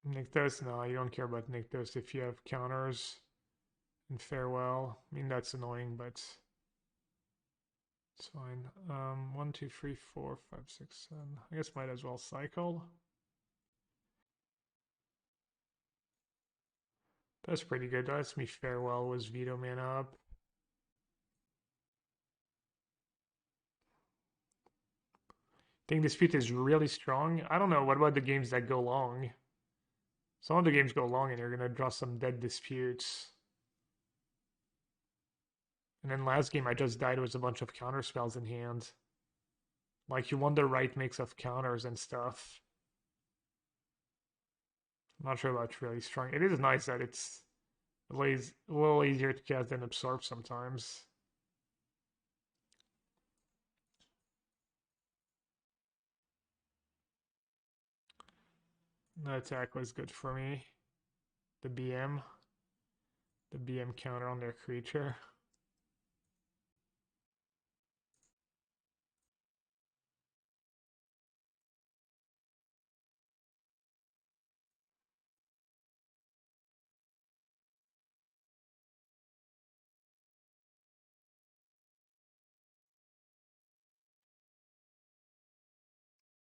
Nykthos? No, you don't care about Nykthos if you have counters in Farewell. I mean, that's annoying, but it's fine. 1, 2, 3, 4, 5, 6, 7. I guess might as well cycle. That's pretty good. That's me. Farewell was Veto mana up. I think Dispute is really strong. I don't know. What about the games that go long? Some of the games go long and you're going to draw some dead Disputes. And then last game I just died with a bunch of counter spells in hand. Like, you want the right mix of counters and stuff. I'm not sure about really strong. It is nice that it's a little easier to cast than Absorb sometimes. No attack was good for me. The BM counter on their creature.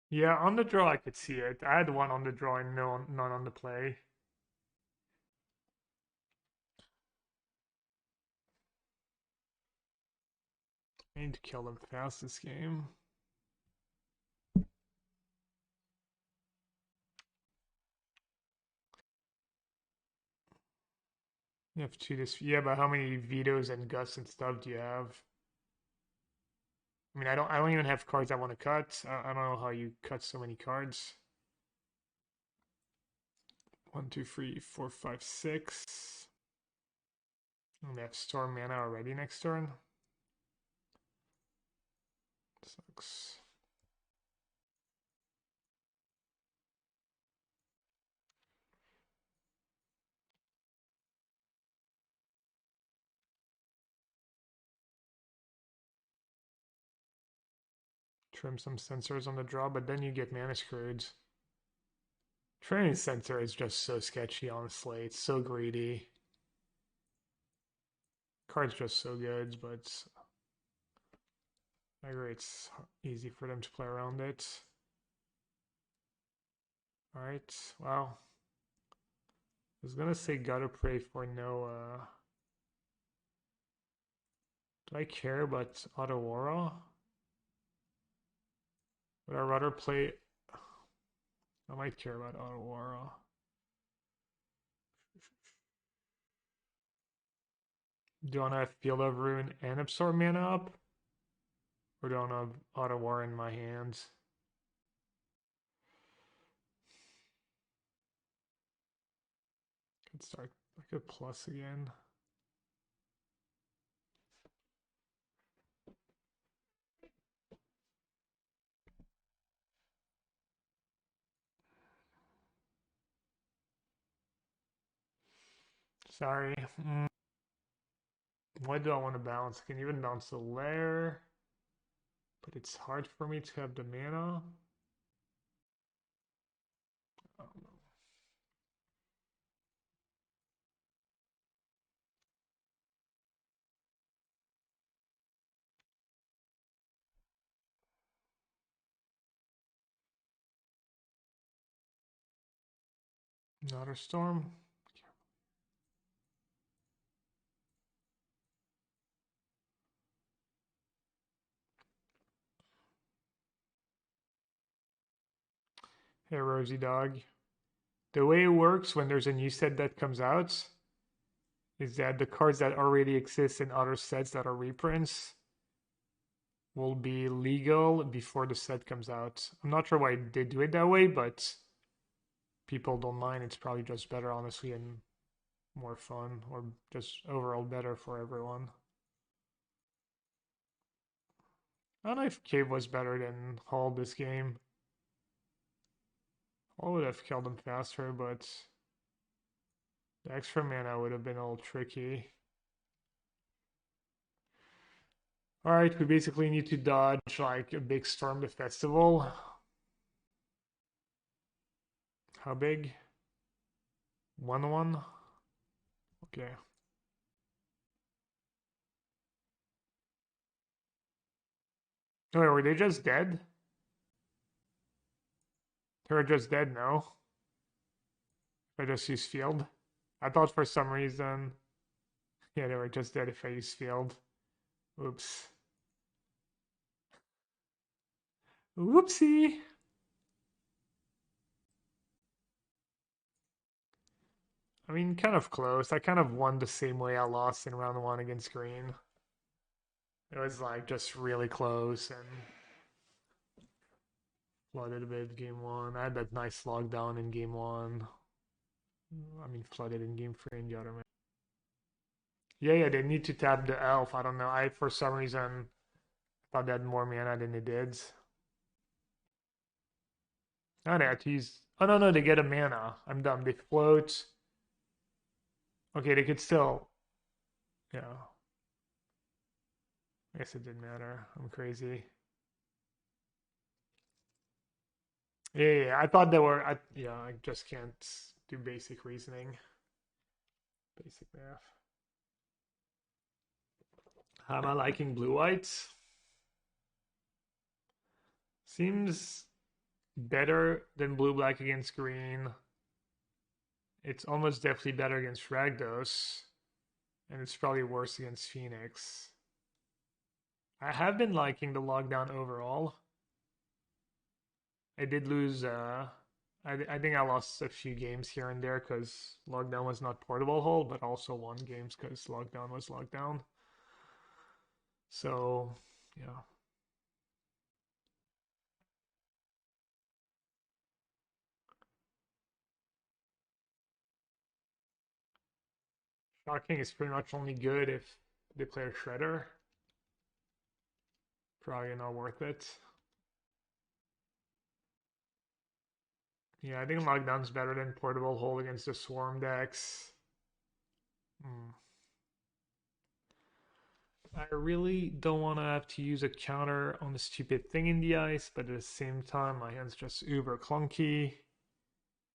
Yeah, on the draw I could see it. I had one on the draw and none on the play. I need to kill them fast this game. You have two this. Yeah, but how many vetoes and gusts and stuff do you have? I mean, I don't even have cards I want to cut. I don't know how you cut so many cards. 1, 2, 3, 4, 5, 6. And they have Storm mana already next turn. Sucks. Trim some Censors on the draw, but then you get mana screwed. Trimming Censor is just so sketchy, honestly. It's so greedy. Card's just so good, but I agree it's easy for them to play around it. Alright, well. I was gonna say gotta pray for no do I care about Otawara? Would I rather play I might care about Otawara. Do I want to have Field of Ruin and Absorb mana up? Or do I want to have Otawara in my hands? Could start like a plus again. Sorry. Why do I want to bounce? I can even bounce the lair. But it's hard for me to have the mana. I don't know. Not a storm. Hey, Rosie Dog. The way it works when there's a new set that comes out is that the cards that already exist in other sets that are reprints will be legal before the set comes out. I'm not sure why they do it that way, but people don't mind. It's probably just better, honestly, and more fun, or just overall better for everyone. I don't know if Cave was better than Hall this game. I would have killed him faster, but the extra mana would have been a little tricky. Alright, we basically need to dodge like a big Storm the Festival. How big? 1/1? Okay. Oh, wait, were they just dead? They were just dead, no? If I just use field? I thought for some reason... Yeah, they were just dead if I use field. Oops. Whoopsie! I mean, kind of close. I kind of won the same way I lost in round 1 against green. It was like just really close and flooded a bit game 1. I had that nice lockdown in game 1. I mean, flooded in game 3 in the other match. Yeah, they need to tap the elf. I don't know. For some reason, thought they had more mana than they did. Oh, they had to use... Oh, no, they get a mana. I'm dumb. They float. Okay, they could still... Yeah. I guess it didn't matter. I'm crazy. Yeah, I thought they were... I just can't do basic reasoning. Basic math. How am I liking blue-white? Seems better than blue-black against green. It's almost definitely better against Ragdos. And it's probably worse against Phoenix. I have been liking the lockdown overall. I did lose... I think I lost a few games here and there because lockdown was not portable hold, but also won games because lockdown was lockdown. So, yeah. Shocking is pretty much only good if they play a Shredder. Probably not worth it. Yeah, I think lockdown's better than portable hold against the Swarm decks. I really don't want to have to use a counter on the stupid thing in the ice, but at the same time, my hand's just uber clunky.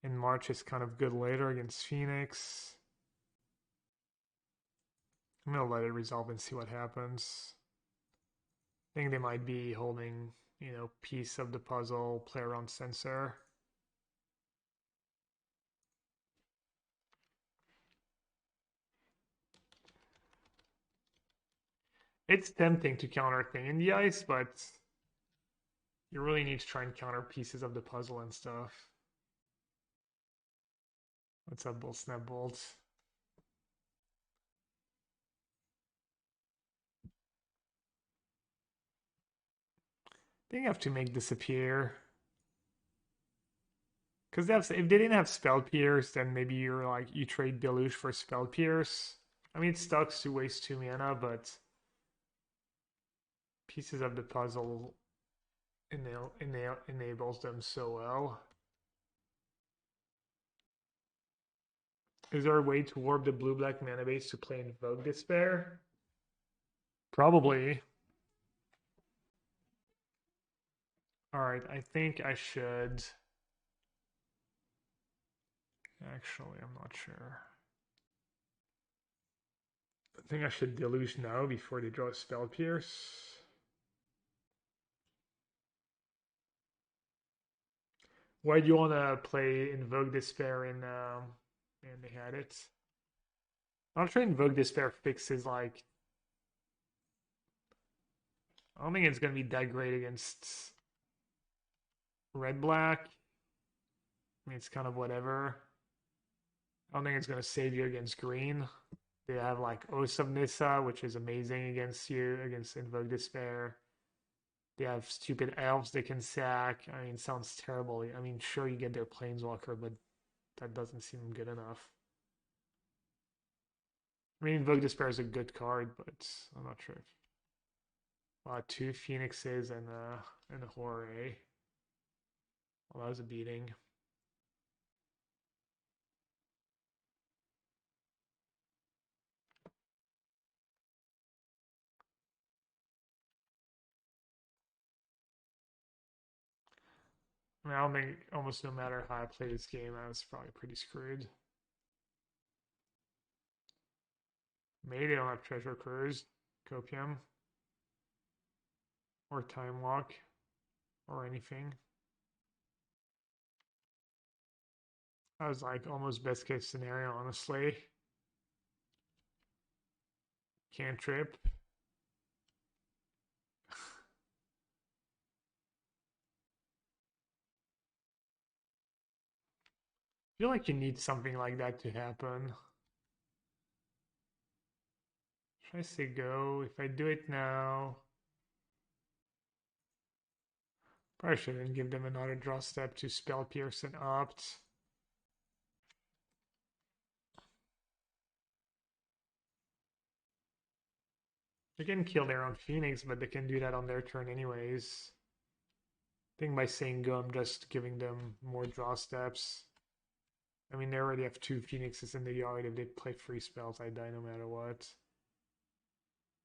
And March is kind of good later against Phoenix. I'm going to let it resolve and see what happens. I think they might be holding, piece of the puzzle, play around Censor. It's tempting to counter thing in the ice, but you really need to try and counter pieces of the puzzle and stuff. What's up, Bull Snap Bolt? I think I have to make this appear. Because if they didn't have Spell Pierce, then maybe you trade Deluge for Spell Pierce. I mean, it sucks to waste 2 mana, but pieces of the puzzle enables them so well. Is there a way to warp the blue-black mana base to play Invoke Despair? Probably. Alright, I think I should... Actually, I'm not sure. I think I should Deluge now before they draw Spell Pierce. Why do you want to play Invoke Despair and they had it? I'm sure Invoke Despair fixes like... I don't think it's going to be that great against red-black. I mean, it's kind of whatever. I don't think it's going to save you against green. They have like Oath of Nissa, which is amazing against you, against Invoke Despair. They have stupid elves they can sack. I mean, it sounds terrible. I mean, sure, you get their Planeswalker, but that doesn't seem good enough. I mean, Invoke Despair is a good card, but I'm not sure. 2 Phoenixes and a Horror. Well, that was a beating. I mean, I don't think almost no matter how I play this game, I was probably pretty screwed. Maybe they don't have Treasure Cruise, Copium, or Time Walk, or anything. That was like almost best case scenario, honestly. Cantrip. I feel like you need something like that to happen. Should I say go? If I do it now, probably shouldn't give them another draw step to spell pierce and opt. They can kill their own Phoenix, but they can do that on their turn anyways. I think by saying go, I'm just giving them more draw steps. I mean, they already have 2 Phoenixes in the yard. If they play 3 spells, I die no matter what.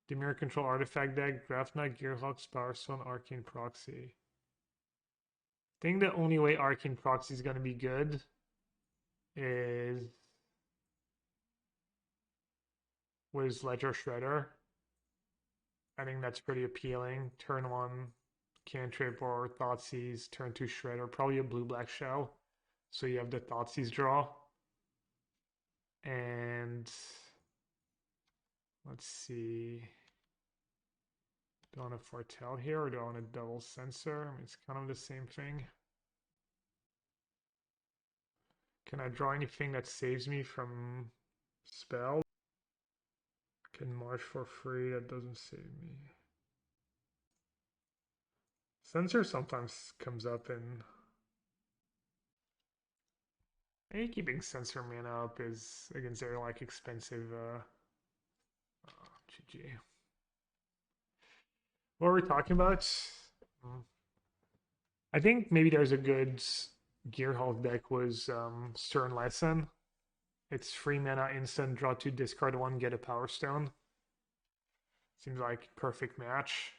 The Mirror Control Artifact deck, Draft Knight, Gearhawk, Power Stone, Arcane Proxy. I think the only way Arcane Proxy is going to be good is with Ledger Shredder. I think that's pretty appealing. Turn 1 Cantrip or Thoughtseize, turn 2 Shredder, probably a blue-black shell. So you have the Thoughtseize draw. And let's see. Do I want to foretell here or do I want to double censor? I mean, it's kind of the same thing. Can I draw anything that saves me from spell? Can march for free, that doesn't save me. Censor sometimes comes up in... Maybe keeping Censor mana up is against their like expensive GG. What were we talking about? I think maybe there's a good Gearhulk deck was Stern Lesson. It's 3 mana instant, draw 2, discard 1, get a Power Stone. Seems like perfect match.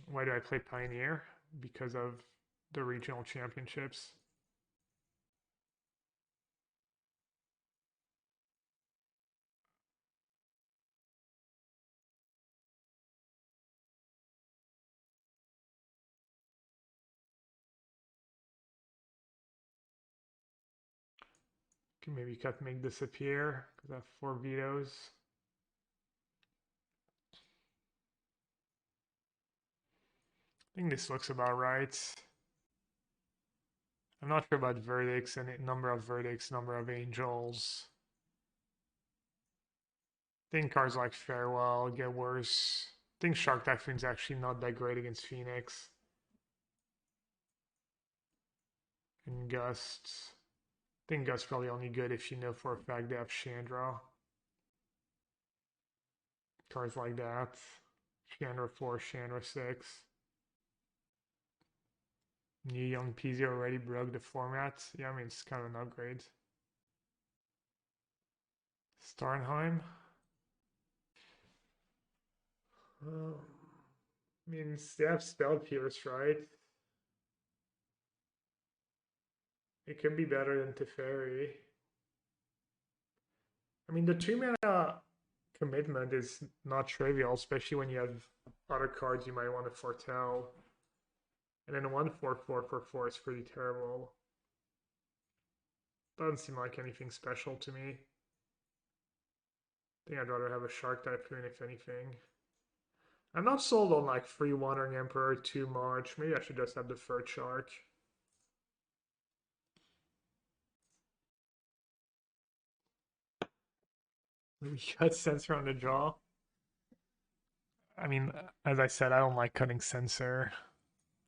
Why do I play Pioneer? Because of the regional championships. Can maybe cut make disappear because I have 4 vetoes. I think this looks about right. I'm not sure about verdicts and number of verdicts, number of angels. I think cards like Farewell get worse. I think Shark Typhoon's actually not that great against Phoenix. And Gust. I think Gust's probably only good if you know for a fact they have Chandra. Cards like that. Chandra 4, Chandra 6. New Young PZ already broke the format. Yeah, I mean, it's kind of an upgrade. Starnheim. I mean, they have Spell Pierce, right? It could be better than Teferi. I mean, the 2 mana commitment is not trivial, especially when you have other cards you might want to foretell. And then 1/4/4 for 4 is pretty terrible. Doesn't seem like anything special to me. I think I'd rather have a Shark Typhoon if anything. I'm not sold on like 3 Wandering Emperor too much. Maybe I should just have the third Shark. Maybe cut Censor on the draw. I mean, as I said, I don't like cutting Censor.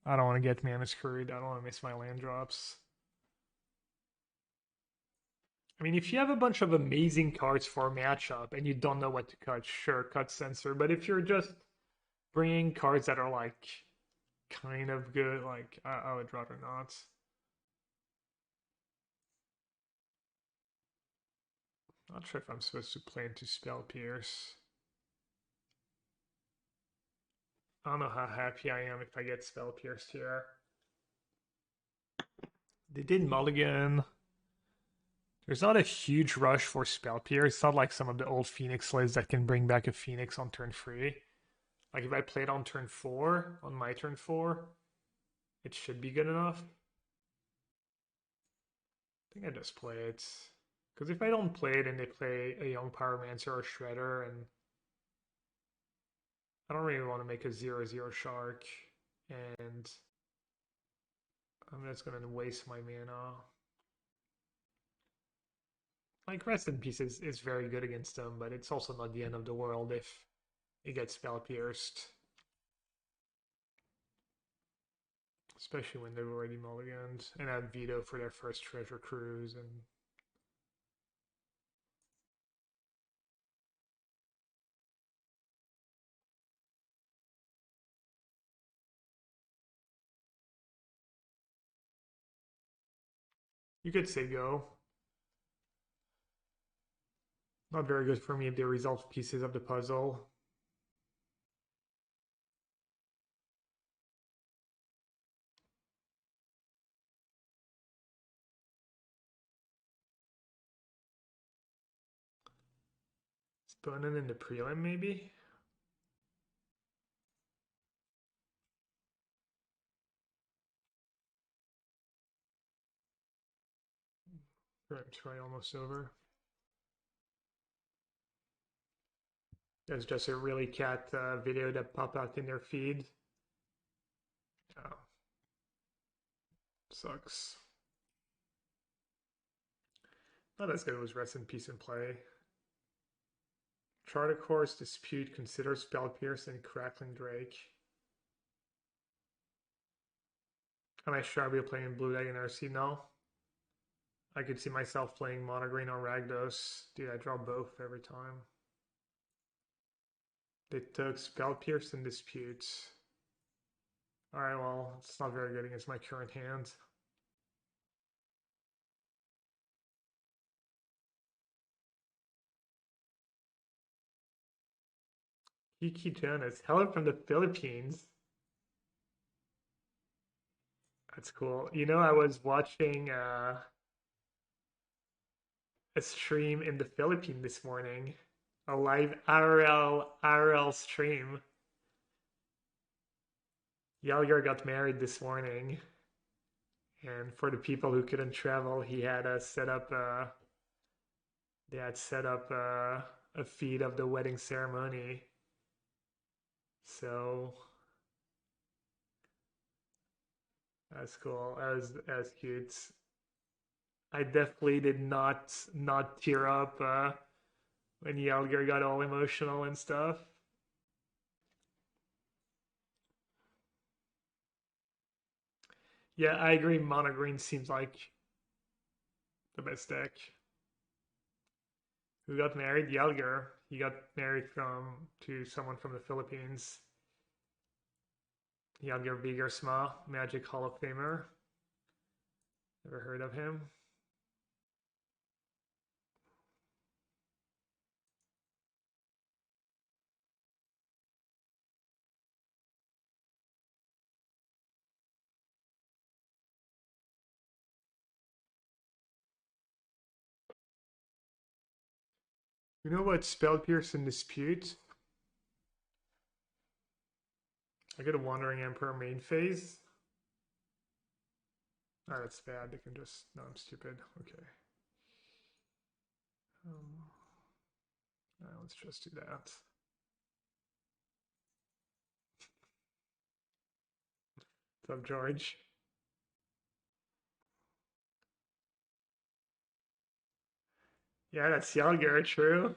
I don't want to get mana screwed. I don't want to miss my land drops. I mean, if you have a bunch of amazing cards for a matchup and you don't know what to cut, sure, cut Censor. But if you're just bringing cards that are like kind of good, like I would rather not. Not sure if I'm supposed to play into Spell Pierce. I don't know how happy I am if I get Spell Pierced here. They did mulligan. There's not a huge rush for Spell Pierce. It's not like some of the old Phoenix lists that can bring back a Phoenix on turn 3. Like if I played on turn 4, on my turn 4, it should be good enough. I think I just play it. Because if I don't play it and they play a Young Pyromancer or Shredder, and I don't really want to make a 0/0 Shark, and I'm just going to waste my mana. Like, Rest in Peace is very good against them, but it's also not the end of the world if it gets Spell Pierced. Especially when they've already mulliganed and had Veto for their first Treasure Cruise and... You could say go. Not very good for me if they resolve pieces of the puzzle. Spooning in the prelim, maybe? Try almost over. There's just a really cat video that popped out in their feed. Oh. Sucks. Not as good as Rest in Peace in play. Chart of Course, Dispute, Consider, Spell Pierce, and Crackling Drake. Am I sure I'll be playing Blue Egg and RC? No. I could see myself playing Mono Green or Ragdos. Dude, I draw both every time. They took Spell Pierce and Dispute. Alright, well, it's not very good against my current hand. Kiki Jonas. Hello from the Philippines. That's cool. You know, I was watching a stream in the Philippines this morning. A live IRL stream. Yelger got married this morning. And for the people who couldn't travel, he had set up a feed of the wedding ceremony. So that's cool. That was cute. I definitely did not tear up when Yelger got all emotional and stuff. Yeah, I agree. Mono Green seems like the best deck. Who got married? Yelger. He got married to someone from the Philippines. Yelger Vigersma, Magic Hall of Famer. Never heard of him. You know what? Spell Pierce and Dispute. I get a Wandering Emperor main phase. Oh, that's bad. They can just... No, I'm stupid. Okay. Let's just do that. What's up, George? Yeah, that's Yelger, true.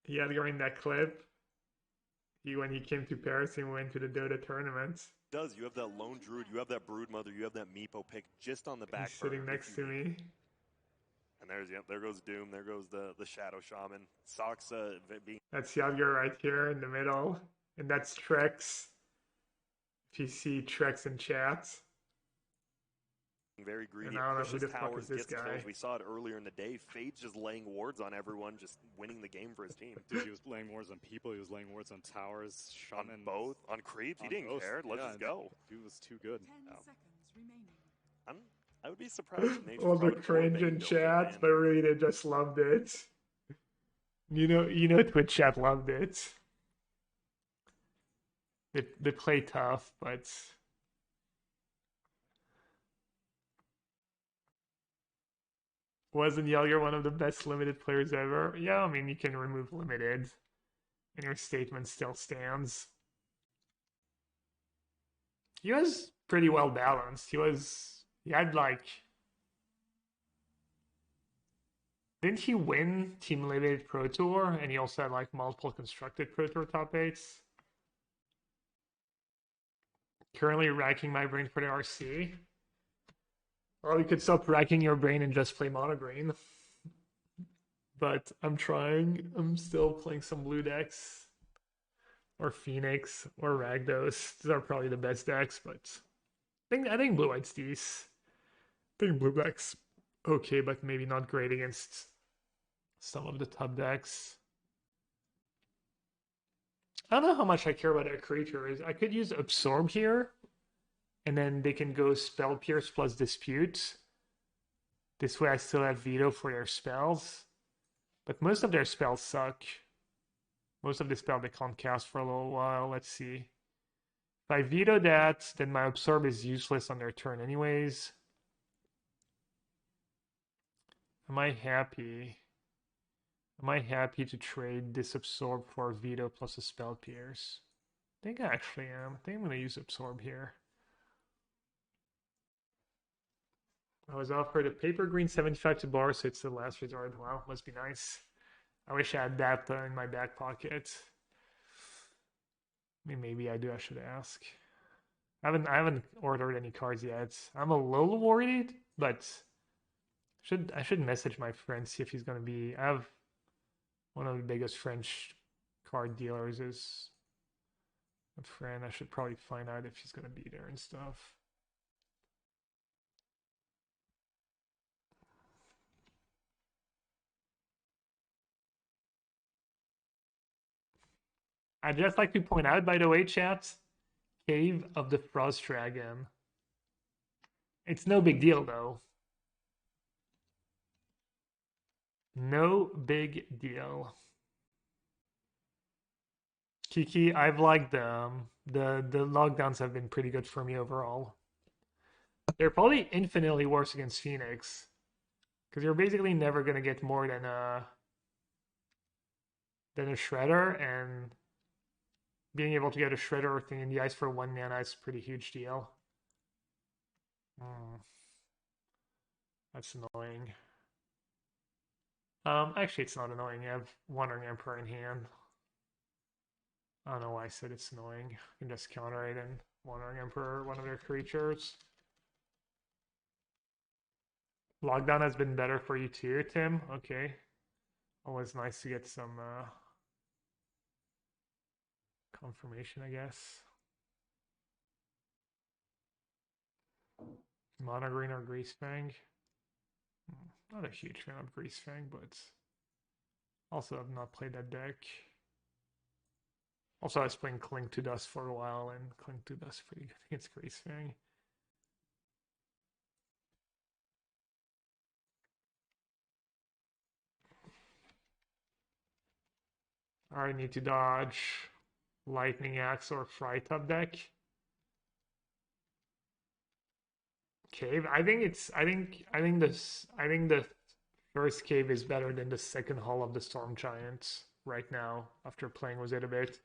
He had during that clip. When he came to Paris and went to the Dota tournament. You have that Lone Druid, you have that Brood Mother, you have that Meepo pick just on the back. He's sitting next to me. And there goes Doom, there goes the Shadow Shaman. Socks being... That's Yelger right here in the middle. And that's Trex. If you see Trex in chat. very greedy. And I don't know who Pushes the fuck towers, is this gets guy. kills. We saw it earlier in the day. Fade's just laying wards on everyone, just winning the game for his team. Dude, he was laying wards on people. He was laying wards on towers, On shaman. both, on creeps, he didn't care. Let's just go. Dude was too good. 10 seconds remaining. I would be surprised if Nature's All the probably more cringe Bane in built chat, than but really they just loved it. You know, Twitch chat loved it. They play tough, but wasn't Yager one of the best limited players ever? Yeah, I mean you can remove limited, and your statement still stands. He was pretty well balanced. He had like. Didn't he win Team Limited Pro Tour? And he also had like multiple constructed Pro Tour top 8s. Currently racking my brain for the RC. Or you could stop racking your brain and just play mono green. But I'm trying. I'm still playing some blue decks. Or Phoenix. Or Ragdos. These are probably the best decks, but I think blue white's decent. I think blue black's okay, but maybe not great against some of the top decks. I don't know how much I care about their creatures. I could use Absorb here, and then they can go Spell Pierce plus Dispute. This way I still have Veto for their spells. But most of their spells suck. Most of the spells they can't cast for a little while. Let's see. If I Veto that, then my Absorb is useless on their turn anyways. Am I happy? Am I happy to trade this Absorb for Veto plus a Spell Pierce? I think I actually am. I think I'm going to use Absorb here. I was offered a paper green 75 to borrow, so it's the last resort. Wow, must be nice. I wish I had that in my back pocket. I mean, maybe I do. I should ask. I haven't ordered any cards yet. I'm a little worried, but I should message my friend, see if he's gonna be. I have one of the biggest French card dealers is a friend. I should probably find out if he's gonna be there and stuff. I'd just like to point out, by the way, chat, Cave of the Frost Dragon. It's no big deal, though. No big deal. Kiki, I've liked them. The lockdowns have been pretty good for me overall. They're probably infinitely worse against Phoenix. Because you're basically never going to get more than a Shredder, and being able to get a Shredder thing in the ice for 1 mana is a pretty huge deal. That's annoying. Actually, it's not annoying. I have Wandering Emperor in hand. I don't know why I said it's annoying. I can just counter it and Wandering Emperor, one of their creatures. Lockdown has been better for you too, Tim. Okay. Always nice to get some confirmation, I guess. Mono Green or Greasefang. Not a huge fan of Greasefang, but also I've not played that deck. Also, I was playing Cling to Dust for a while, and Cling to Dust is pretty good against Greasefang. I need to dodge Lightning Axe or Fry Top deck. Cave. I think the first cave is better than the second Hall of the Storm Giants right now after playing with it a bit.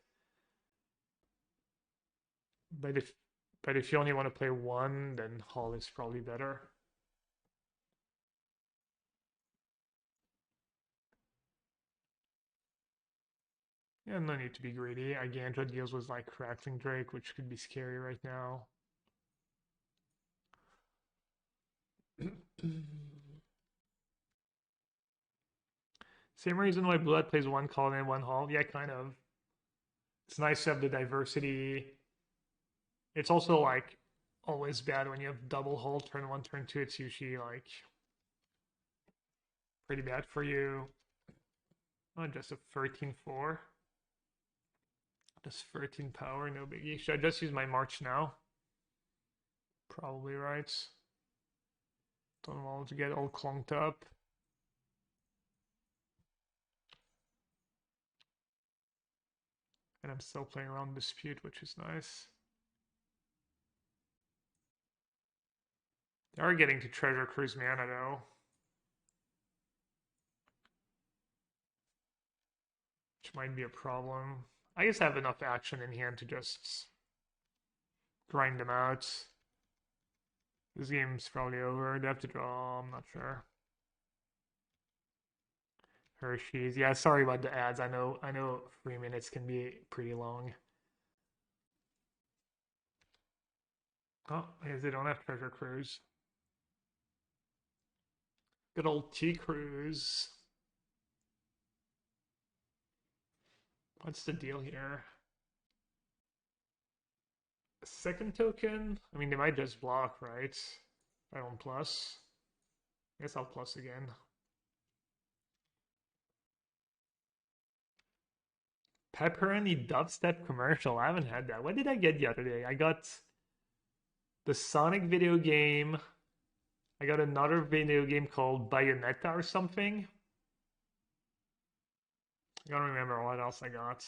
But if you only want to play one, then Hall is probably better. Yeah, no need to be greedy. Eiganjo deals with like Crackling Drake, which could be scary right now. Same reason why Blood plays one column and one hall. Yeah, kind of. It's nice to have the diversity. It's also like always bad when you have double hold turn 1, turn 2. It's usually like pretty bad for you. Oh, just a 13-4. Just 13 power, no biggie. Should I just use my March now? Probably right. Don't want to get all clunked up. And I'm still playing around Dispute, which is nice. They are getting to Treasure Cruise mana though. Which might be a problem. I guess I have enough action in hand to just grind them out. This game's probably over. They have to draw, I'm not sure. Hershey's. Yeah, sorry about the ads. I know 3 minutes can be pretty long. Oh, I guess they don't have Treasure Cruise. Good old T-Cruise. What's the deal here? Second token? I mean, they might just block, right? I don't plus. I guess I'll plus again. Pepperoni dubstep commercial. I haven't had that. What did I get the other day? I got the Sonic video game. I got another video game called Bayonetta or something. I don't remember what else I got.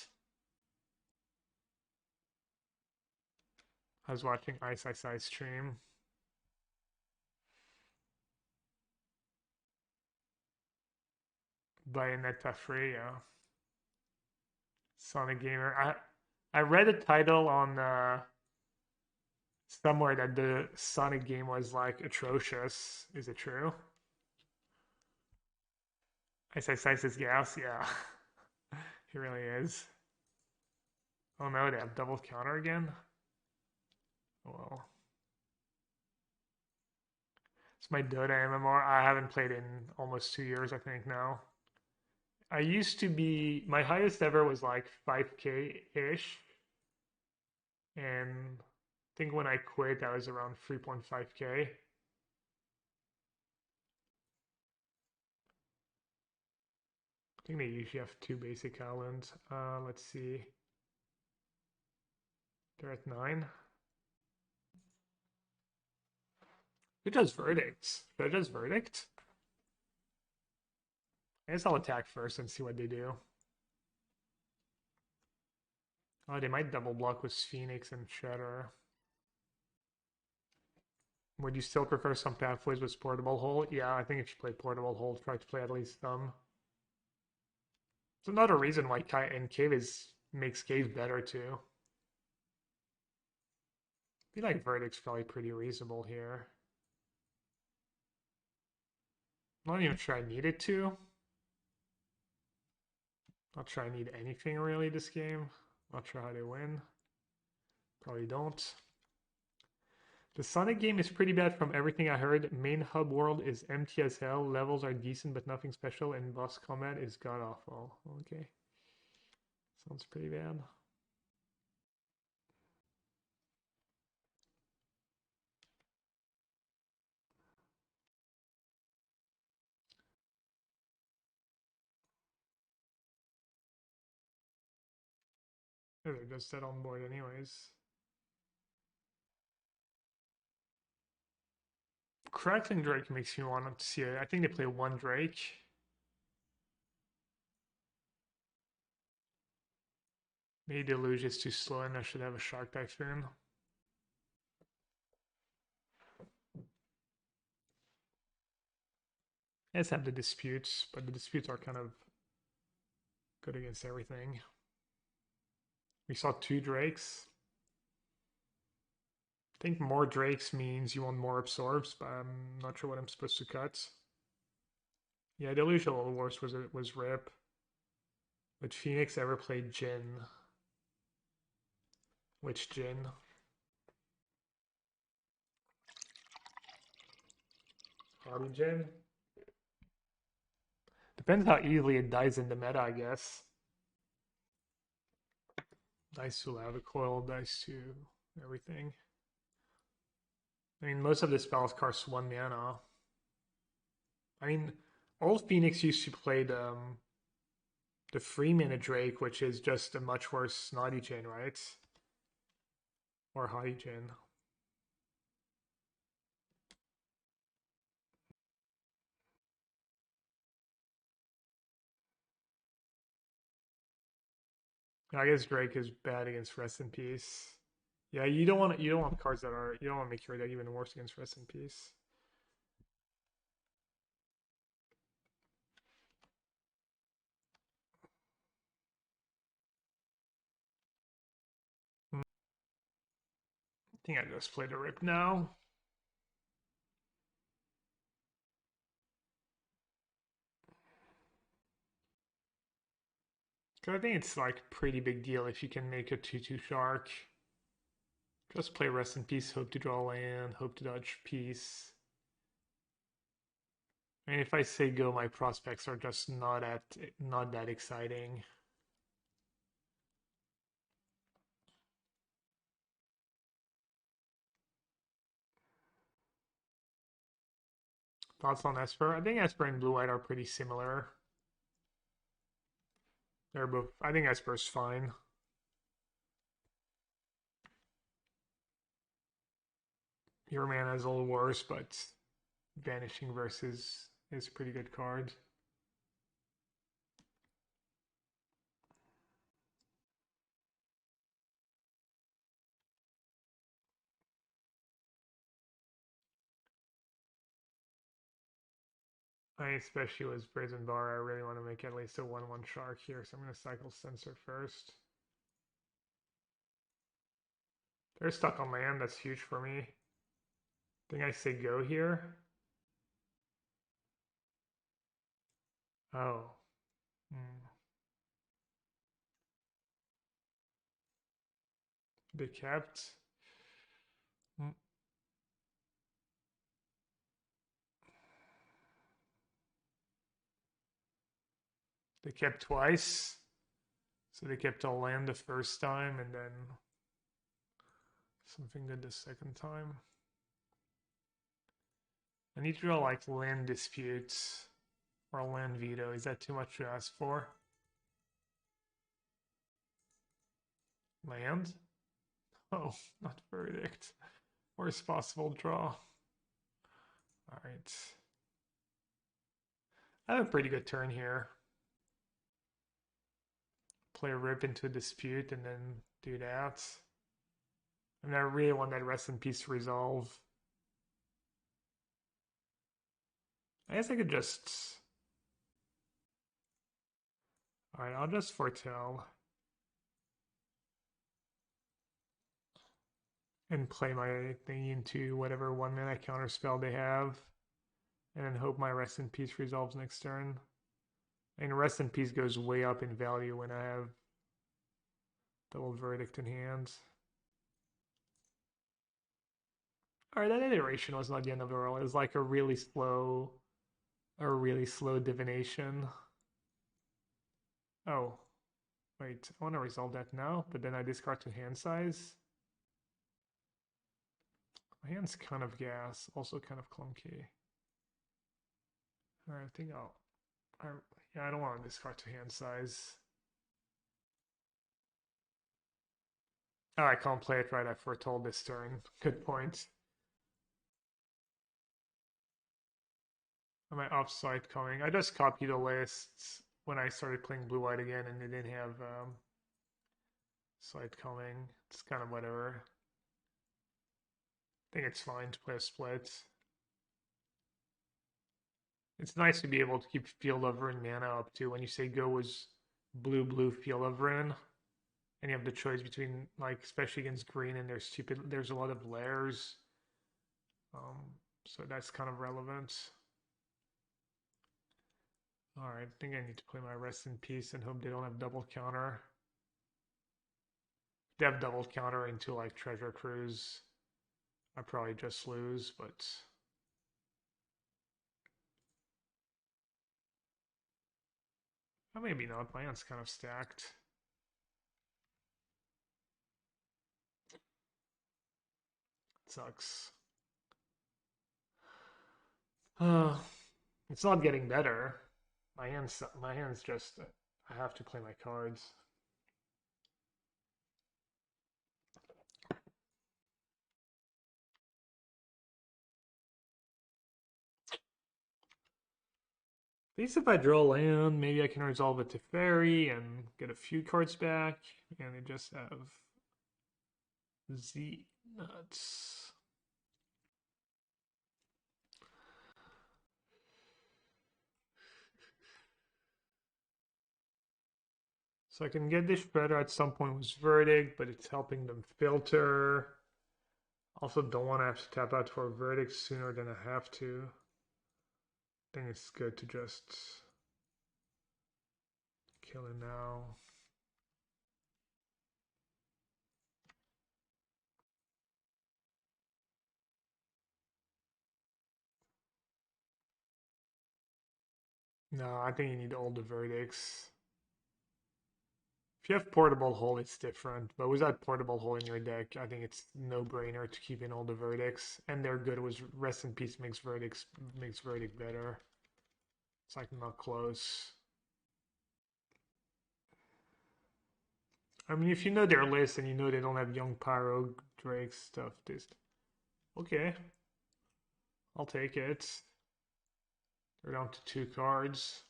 I was watching Ice stream. Bayonetta free, yeah. Sonic Gamer. I read a title on somewhere that the Sonic game was like atrocious. Is it true? Ice is gas, yeah. He really is. Oh no, they have double counter again? Well. It's my Dota MMR. I haven't played in almost 2 years, I think, now. I used to be, my highest ever was like 5K-ish. And I think when I quit, I was around 3.5K. I think they usually have 2 basic islands. Let's see. They're at 9. Who does verdicts? Should I just verdict? I guess I'll attack first and see what they do. Oh, they might double block with Phoenix and Shatter. Would you still prefer some pathways with Portable Hold? Yeah, I think if you play Portable Hold, try to play at least some. It's another reason why Cave makes Cave better too. I feel like Verdict's probably pretty reasonable here. I'm not even sure I need it to. Not sure I need anything really this game. Not sure how they win. Probably don't. The Sonic game is pretty bad from everything I heard. Main hub world is empty as hell. Levels are decent but nothing special. And boss combat is god awful. Okay. Sounds pretty bad. They're just set on board anyways. Crackling Drake makes me want to see it. I think they play 1 Drake. Maybe Deluge is too slow and I should have a Shark Typhoon. Let's have the disputes, but the disputes are kind of good against everything. We saw 2 Drakes. I think more Drakes means you want more absorbs, but I'm not sure what I'm supposed to cut. Yeah, Delusional Wars was rip. Would Phoenix ever play Jin? Which Jin? Hobby Jin? Depends how easily it dies in the meta, I guess. Dice to Lava Coil, dice to everything. I mean, most of the spells cost 1 mana. I mean, old Phoenix used to play the 3 mana Drake, which is just a much worse Naughty Chain, right? Or High Chain. I guess Drake is bad against Rest in Peace. Yeah, you don't want cards that are, you don't want to make your deck even worse against Rest in Peace. I think I just played a rip now. Cause I think it's like pretty big deal if you can make a 2/2 shark. Just play Rest in Peace, hope to draw land, hope to dodge peace. I mean, if I say go, my prospects are just not that exciting. Thoughts on Esper? I think Esper and Blue White are pretty similar. They're both. I think Esper's fine. Your mana is a little worse, but Vanishing Versus is a pretty good card. Especially with Brazen Bar, I really want to make at least a 1/1 shark here, so I'm going to cycle Censor first. They're stuck on land, that's huge for me. I think I say go here. Oh. They kept. They kept twice. So they kept all land the first time and then something good the second time. I need to draw like land disputes or land veto. Is that too much to ask for? Land? Oh, not verdict. Worst possible draw. Alright. I have a pretty good turn here. Play a rip into a dispute and then do that. And I really want that Rest in Peace to resolve. I guess I could just... Alright, I'll just foretell. And play my thing into whatever 1 mana counter spell they have. And then hope my Rest in Peace resolves next turn. And Rest in Peace goes way up in value when I have Double Verdict in hand. Alright, that iteration was not the end of the world. It was like a really slow divination. Oh. Wait, I want to resolve that now, but then I discard to hand size. My hand's kind of gas, also kind of clunky. Alright, I think yeah, I don't want to discard to hand size. Oh, I can't play it right. I foretold this turn. Good point. Am I offside coming? I just copied the lists when I started playing Blue White again, and they didn't have side coming. It's kind of whatever. I think it's fine to play a split. It's nice to be able to keep Field of Ruin mana up too. When you say go was blue Field of Ruin, and you have the choice between, like, especially against green, and there's a lot of layers. So that's kind of relevant. Alright, I think I need to play my Rest in Peace and hope they don't have double counter. If they have double counter into like Treasure Cruise, I probably just lose, but maybe not. My hand's kind of stacked. Sucks. It's not getting better. My hand's just. I have to play my cards. At least if I draw land, maybe I can resolve it to Teferi and get a few cards back, and I just have Z nuts. So I can get this better at some point with Verdict, but it's helping them filter. Also don't want to have to tap out for a Verdict sooner than I have to. I think it's good to just kill it now. No, I think you need all the Verdicts. If you have Portable Hole, it's different. But without Portable Hole in your deck, I think it's no-brainer to keep in all the Verdicts. And they're good with Rest in Peace makes Verdict better. It's like not close. I mean, if you know their list and you know they don't have Young Pyro, Drake stuff, this. Okay. I'll take it. They're down to 2 cards.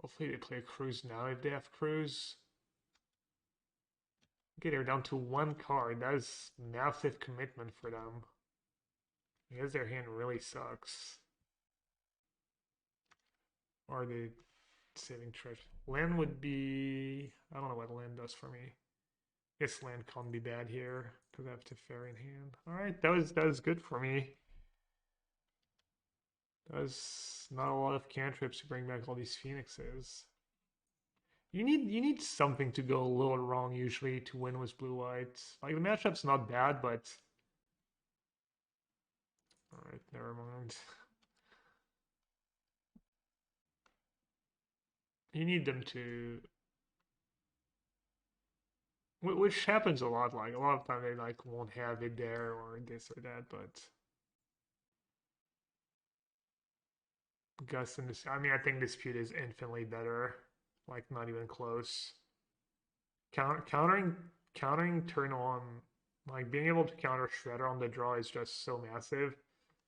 Hopefully they play a Cruise now if they have Cruise. Okay, they're down to 1 card. That is massive commitment for them. I guess their hand really sucks. Or are they saving treasure? Land would be... I don't know what land does for me. I guess land can't be bad here because I have Teferi in hand. Alright, that was good for me. That was not a lot of cantrips to bring back all these Phoenixes. You need something to go a little wrong usually to win with blue-white. Like the matchup's not bad, but... Alright, never mind. You need them to... Which happens a lot, like a lot of time they like won't have it there or this or that, but... Gus and this, I mean, I think Dispute is infinitely better. Like, not even close. Countering turn on, like, being able to counter Shredder on the draw is just so massive.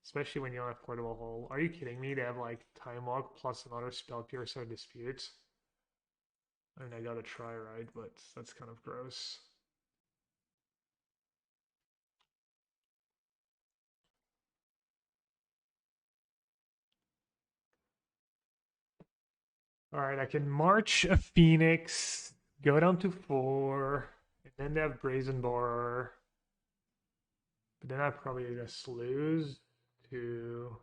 Especially when you don't have Portable Hole. Are you kidding me? They have, like, Time Walk plus another Spell Piercer Dispute. I mean, I gotta try, right? But that's kind of gross. Alright, I can march a Phoenix, go down to 4, and then they have Brazen Borer. But then I probably just lose to...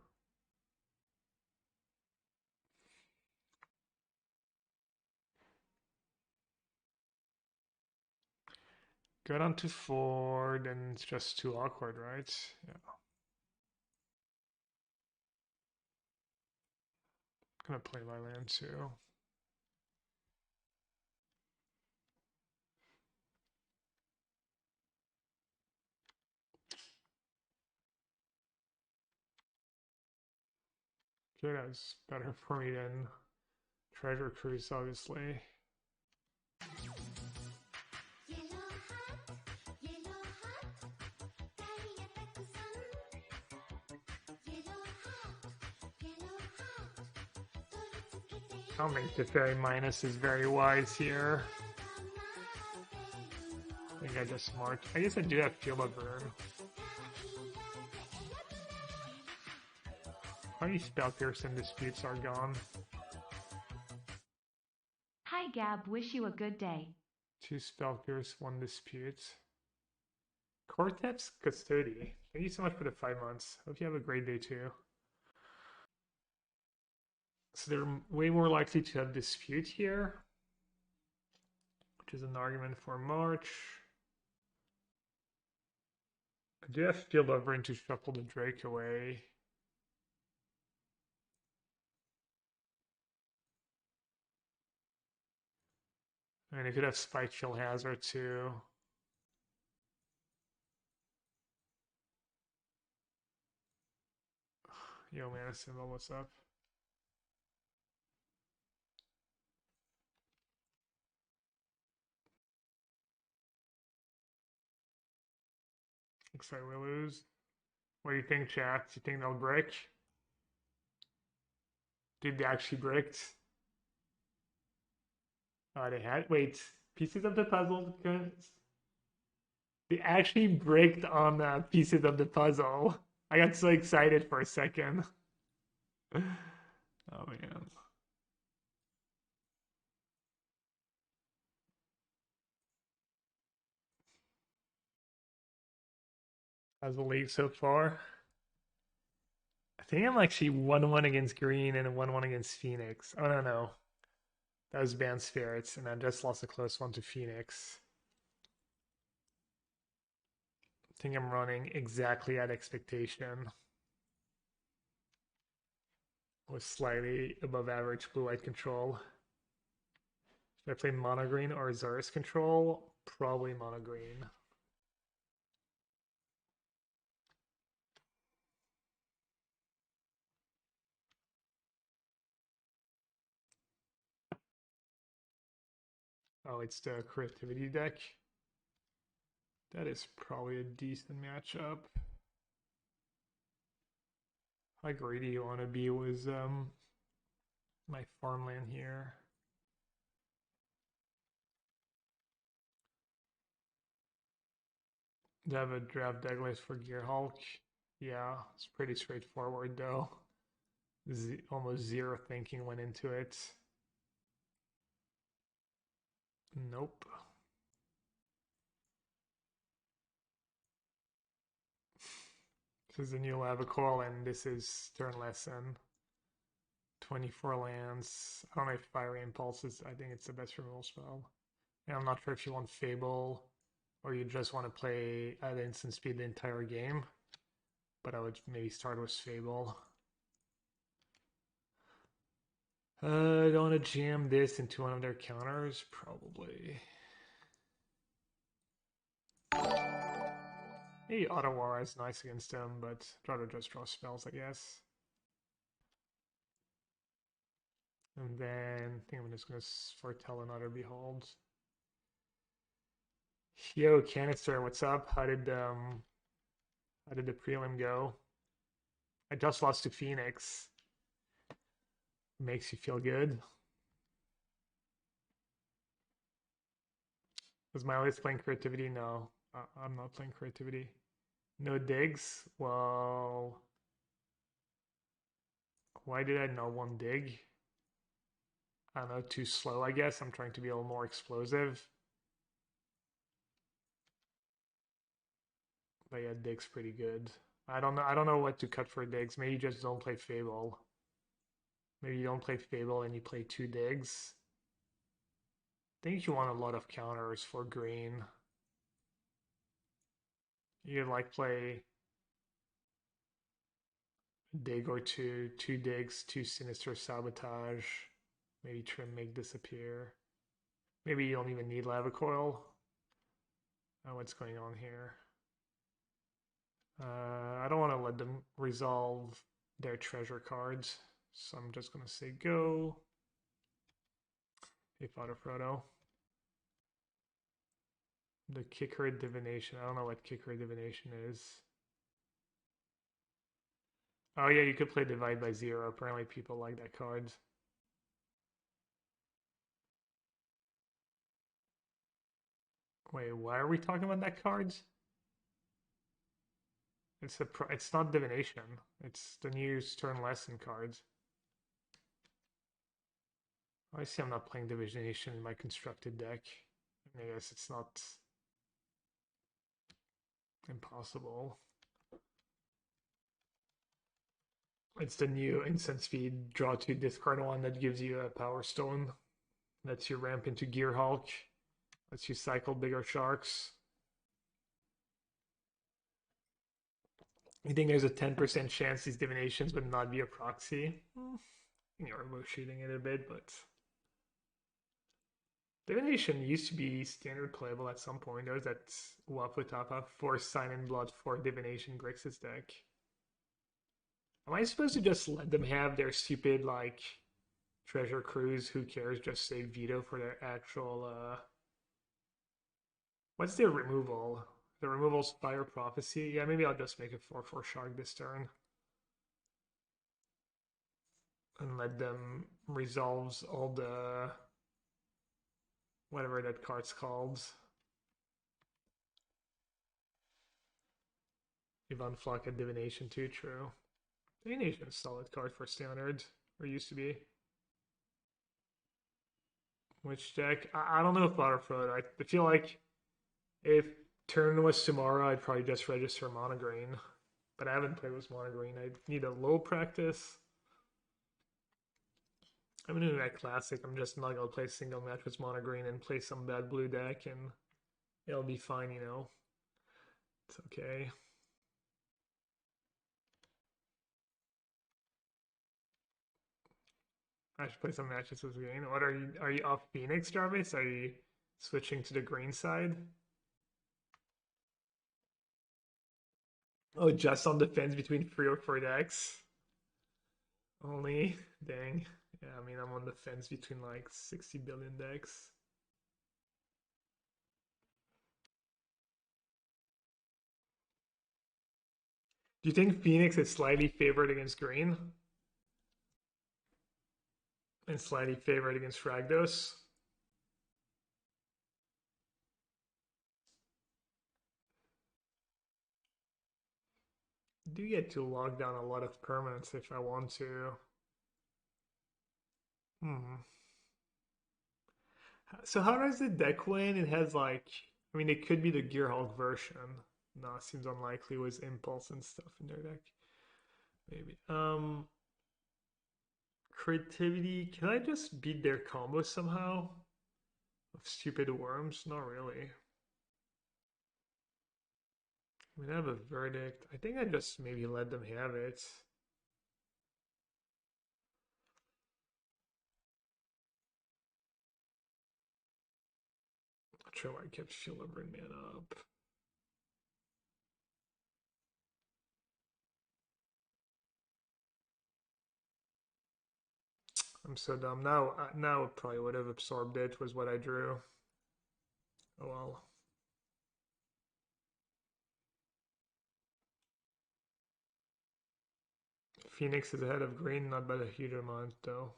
Go down to 4, then it's just too awkward, right? Yeah. I'm gonna play my land too. Okay, that's better for me than Treasure Cruise, obviously. I don't think Teferi minus is very wise here. I think I just marked. I guess I do have Field of Burn. How many Spell Piercing Disputes are gone? Hi Gab, wish you a good day. 2 Spell Pierce, 1 Dispute. Cortex Custody. Thank you so much for the 5 months. Hope you have a great day too. So they're way more likely to have Dispute here, which is an argument for March. I do have Field of Burn to shuffle the Drake away. And I could have Spike Chill Hazard too. Yo, man, symbol, what's up? Looks like we lose. What do you think, chat? Do you think they'll break? Did they actually break? Oh, they had. Wait, pieces of the puzzle. They actually bricked on pieces of the puzzle. I got so excited for a second. Oh man. How's the league so far? I think I'm actually 1-1 against Green and 1-1 against Phoenix. Oh, no. That was Band Spirits, and I just lost a close one to Phoenix. I think I'm running exactly at expectation. With slightly above average blue-white control. Should I play mono green or Azorius control? Probably mono green. Oh, it's the creativity deck. That is probably a decent matchup. How greedy you want to be with my farmland here. Do I have a draft decklist for Gear Hulk? Yeah, it's pretty straightforward though. Almost zero thinking went into it. Nope. This is a new lava coil and this is turn lesson. 24 lands. I don't know if Fire Impulse is, I think it's the best removal spell. And I'm not sure if you want Fable or you just want to play at instant speed the entire game. But I would maybe start with Fable. I don't want to jam this into one of their counters, probably. Maybe Otawara is nice against them, but I'd rather just draw spells, I guess. And then I think I'm just going to foretell another Behold. Yo, Canister, what's up? How did the prelim go? I just lost to Phoenix. Makes you feel good. Was my list playing creativity? No, I'm not playing creativity. No digs? Well, why did I not one dig? I don't know, too slow, I guess. I'm trying to be a little more explosive. But yeah, dig's pretty good. I don't know what to cut for digs. Maybe you just don't play Fable. Maybe you don't play Fable and you play 2 digs. I think you want a lot of counters for green. You could like play a dig or 2 digs, 2 Sinister Sabotage. Maybe Trim Make Disappear. Maybe you don't even need Lava Coil. Oh, what's going on here? I don't want to let them resolve their treasure cards. So I'm just going to say go. Hey, Father Frodo. The Kicker Divination. I don't know what Kicker Divination is. Oh yeah, you could play Divide by Zero. Apparently people like that card. Wait, why are we talking about that card? It's not Divination. It's the new Stern Lesson cards. I see I'm not playing Divination in my constructed deck. I guess it's not impossible. It's the new instant speed draw 2 discard 1 that gives you a Power Stone. Lets you ramp into Gear Hulk. Lets you cycle bigger sharks. You think there's a 10% chance these divinations would not be a proxy? You're overshooting it a bit, but divination used to be standard playable at some point. There was that Waputapa for Sign in Blood for Divination Grixis deck. Am I supposed to just let them have their stupid, like, treasure cruise? Who cares? Just save Veto for their actual, What's their removal? The removal Spire Prophecy? Yeah, maybe I'll just make a 4/4 Shark this turn. And let them resolves all the... whatever that card's called. Ivan Flocka Divination too, true. Divination is a solid card for standard, or used to be. Which deck? I don't know if Butterfront. I feel like if turn was tomorrow, I'd probably just register Mono Green. But I haven't played with Mono Green. I need a low practice. I'm doing that classic. I'm just not gonna play a single match with Mono Green and play some bad blue deck, and it'll be fine, you know. It's okay. I should play some matches with green. What are you off Phoenix, Jarvis? Are you switching to the green side? Oh, just on the fence between 3 or 4 decks? Only? Dang. Yeah, I mean, I'm on the fence between like 60 billion decks. Do you think Phoenix is slightly favored against green? And slightly favored against Fragdos? I do get to log down a lot of permanents if I want to. So how does the deck win? It has like, I mean, it could be the Gearhulk version. No, it seems unlikely with Impulse and stuff in their deck. Maybe. Creativity. Can I just beat their combo somehow? Of stupid worms? Not really. I mean, I have a verdict. I think I just maybe let them have it. Not sure why I kept Philibrin Man up. I'm so dumb. Now it probably would have absorbed it, was what I drew. Oh well. Phoenix is ahead of green, not by a huge amount though.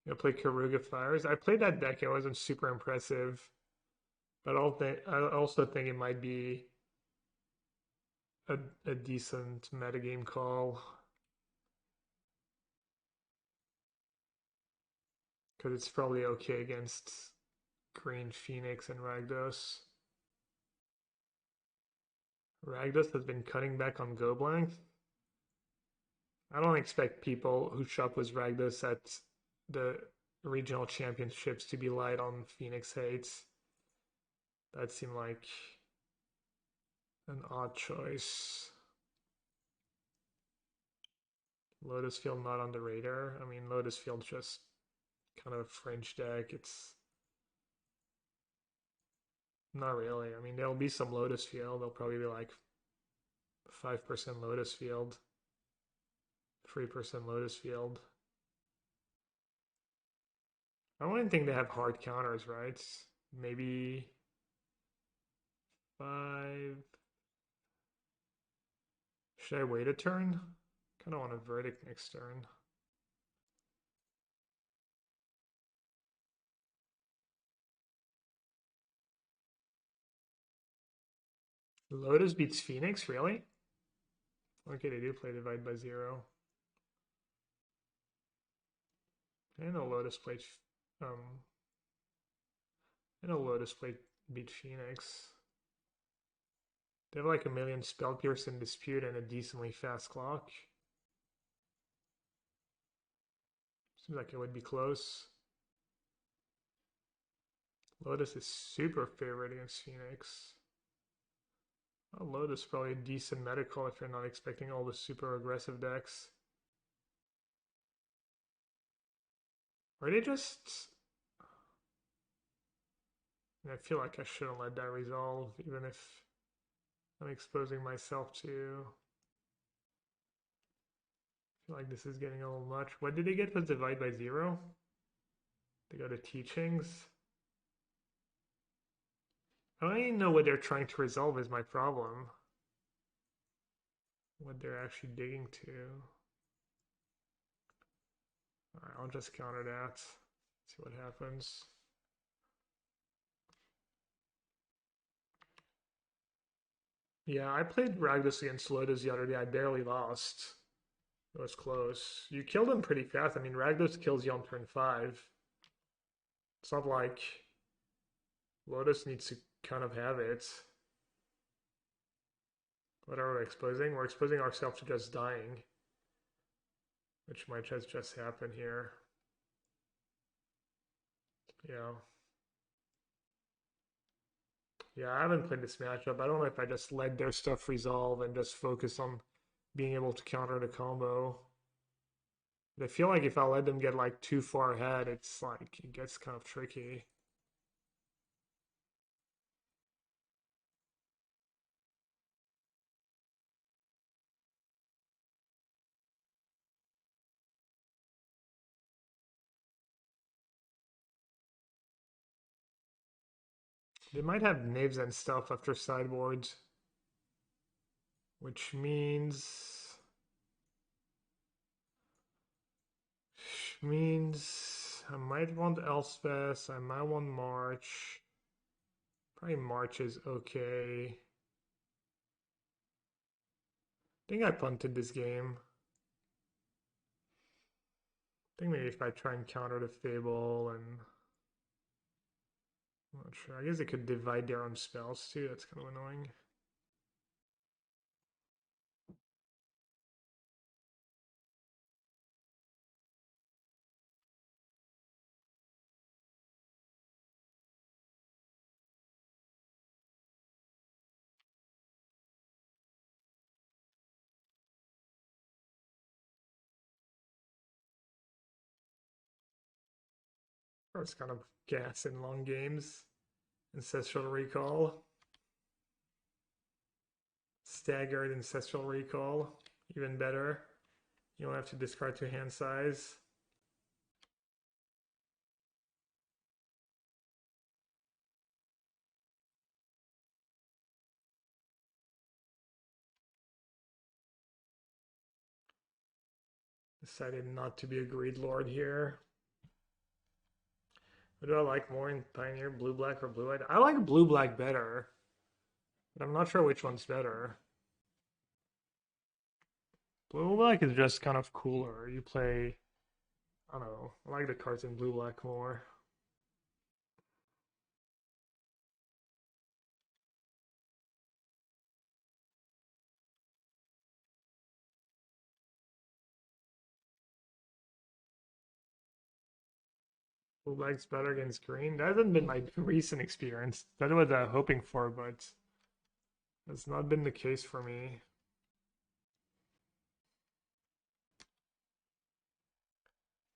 You play Karuga Fires. I played that deck, it wasn't super impressive. But I also think it might be a decent metagame call. Because it's probably okay against green Phoenix and Ragdos. Ragdos has been cutting back on go blank. I don't expect people who shop with Ragdos at the regional championships to be light on Phoenix hates. That seemed like an odd choice. Lotus Field not on the radar. I mean, Lotus Field's just kind of a fringe deck. It's not really. I mean, there'll be some Lotus Field. There'll probably be like 5% Lotus Field, 3% Lotus Field. I don't even think they have hard counters, right? Maybe 5. Should I wait a turn? Kind of want a verdict next turn. Lotus beats Phoenix, really? Okay, they do play Divide by 0. I know Lotus played beat Phoenix. They have like a million Spell Pierce in Dispute and a decently fast clock. Seems like it would be close. Lotus is super favored against Phoenix. Well, Lotus is probably a decent medical if you're not expecting all the super aggressive decks. Or they just... I feel like I shouldn't let that resolve, even if I'm exposing myself to feel like this is getting a little much. What did they get with divide by 0? They go to teachings. I don't even know what they're trying to resolve is my problem. What they're actually digging to. Alright, I'll just counter that. See what happens. Yeah, I played Rakdos against Lotus the other day. I barely lost. It was close. You killed him pretty fast. I mean, Rakdos kills you on turn 5. It's not like Lotus needs to kind of have it. What are we exposing? We're exposing ourselves to just dying. Which might just happen here. Yeah. Yeah, I haven't played this matchup. I don't know if I just let their stuff resolve and just focus on being able to counter the combo. But I feel like if I let them get like too far ahead, it's like it gets kind of tricky. They might have nibs and stuff after sideboards. Which means I might want Elspeth, I might want March. Probably March is okay. I think I punted this game. I think maybe if I try and counter the Fable and I'm not sure. I guess they could divide their own spells too, that's kind of annoying. It's kind of gas in long games. Ancestral Recall. Staggered Ancestral Recall. Even better. You don't have to discard to hand size. Decided not to be a Greed Lord here. What do I like more in Pioneer? Blue-black or blue-white? I like blue-black better. But I'm not sure which one's better. Blue-black is just kind of cooler. You play... I don't know. I like the cards in blue-black more. Blue-black's better against green. That hasn't been my recent experience. That's what I was hoping for, but... that's not been the case for me.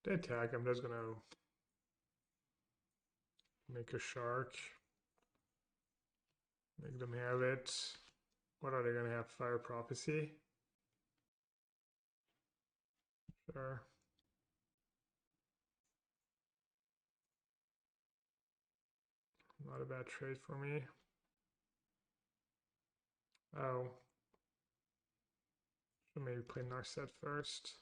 To attack, I'm just gonna make a shark. Make them have it. What are they gonna have? Fire Prophecy? Sure. Not a bad trade for me. Oh. Should maybe play Narset first.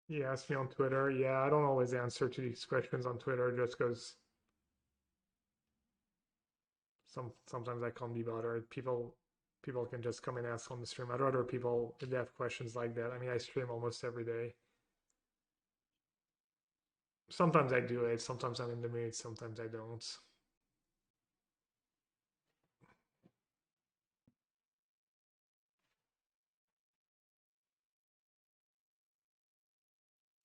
He asked me on Twitter. Yeah, I don't always answer to these questions on Twitter just because sometimes I can't be bothered. People can just come and ask on the stream. I'd rather people, if they have questions like that. I mean, I stream almost every day. Sometimes I do it. Sometimes I'm in the mood. Sometimes I don't.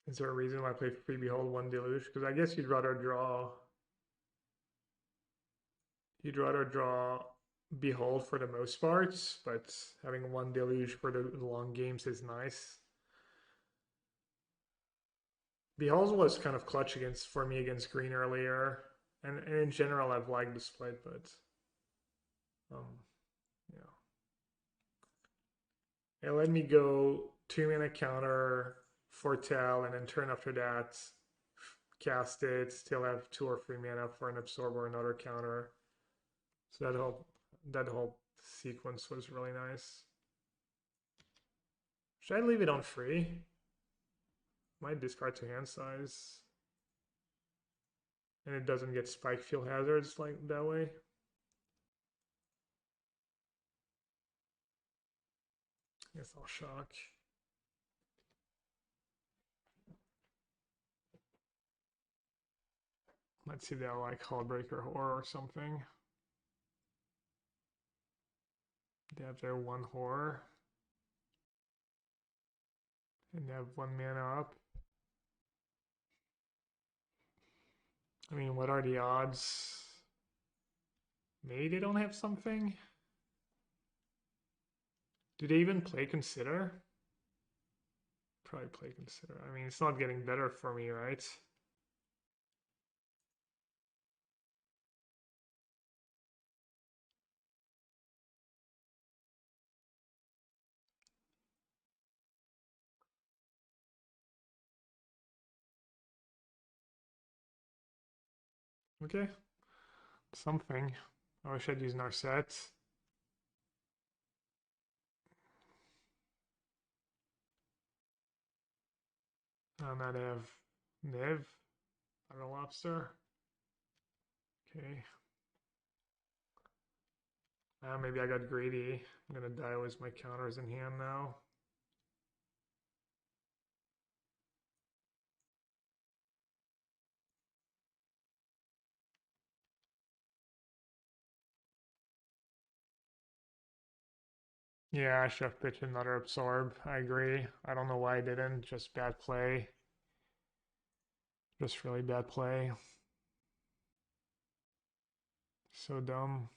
Is there a reason why I play free Behold one Deluge? Because I guess you'd rather draw Behold for the most part, but having one Deluge for the long games is nice. Behold was kind of clutch for me against green earlier, and in general I've liked the split, but yeah. It let me go 2-mana counter Foretell, and then turn after that cast it, still have 2 or 3 mana for an absorb or another counter. So that whole sequence was really nice. Should I leave it on free? Might discard to hand size. And it doesn't get spike field hazards like that way. I guess I'll shock. Let's see if they'll like Hullbreaker Horror or something. They have their 1 horror. And they have 1 mana up. I mean, what are the odds? Maybe they don't have something? Do they even play Consider? Probably play Consider. I mean, it's not getting better for me, right? Okay. Something. I wish I'd use Narset. And I'd have Niv. Not a lobster. Okay. Maybe I got greedy. I'm gonna die with my counters in hand now. Yeah, I should have pitched another absorb. I agree. I don't know why I didn't. Just bad play. Just really bad play. So dumb.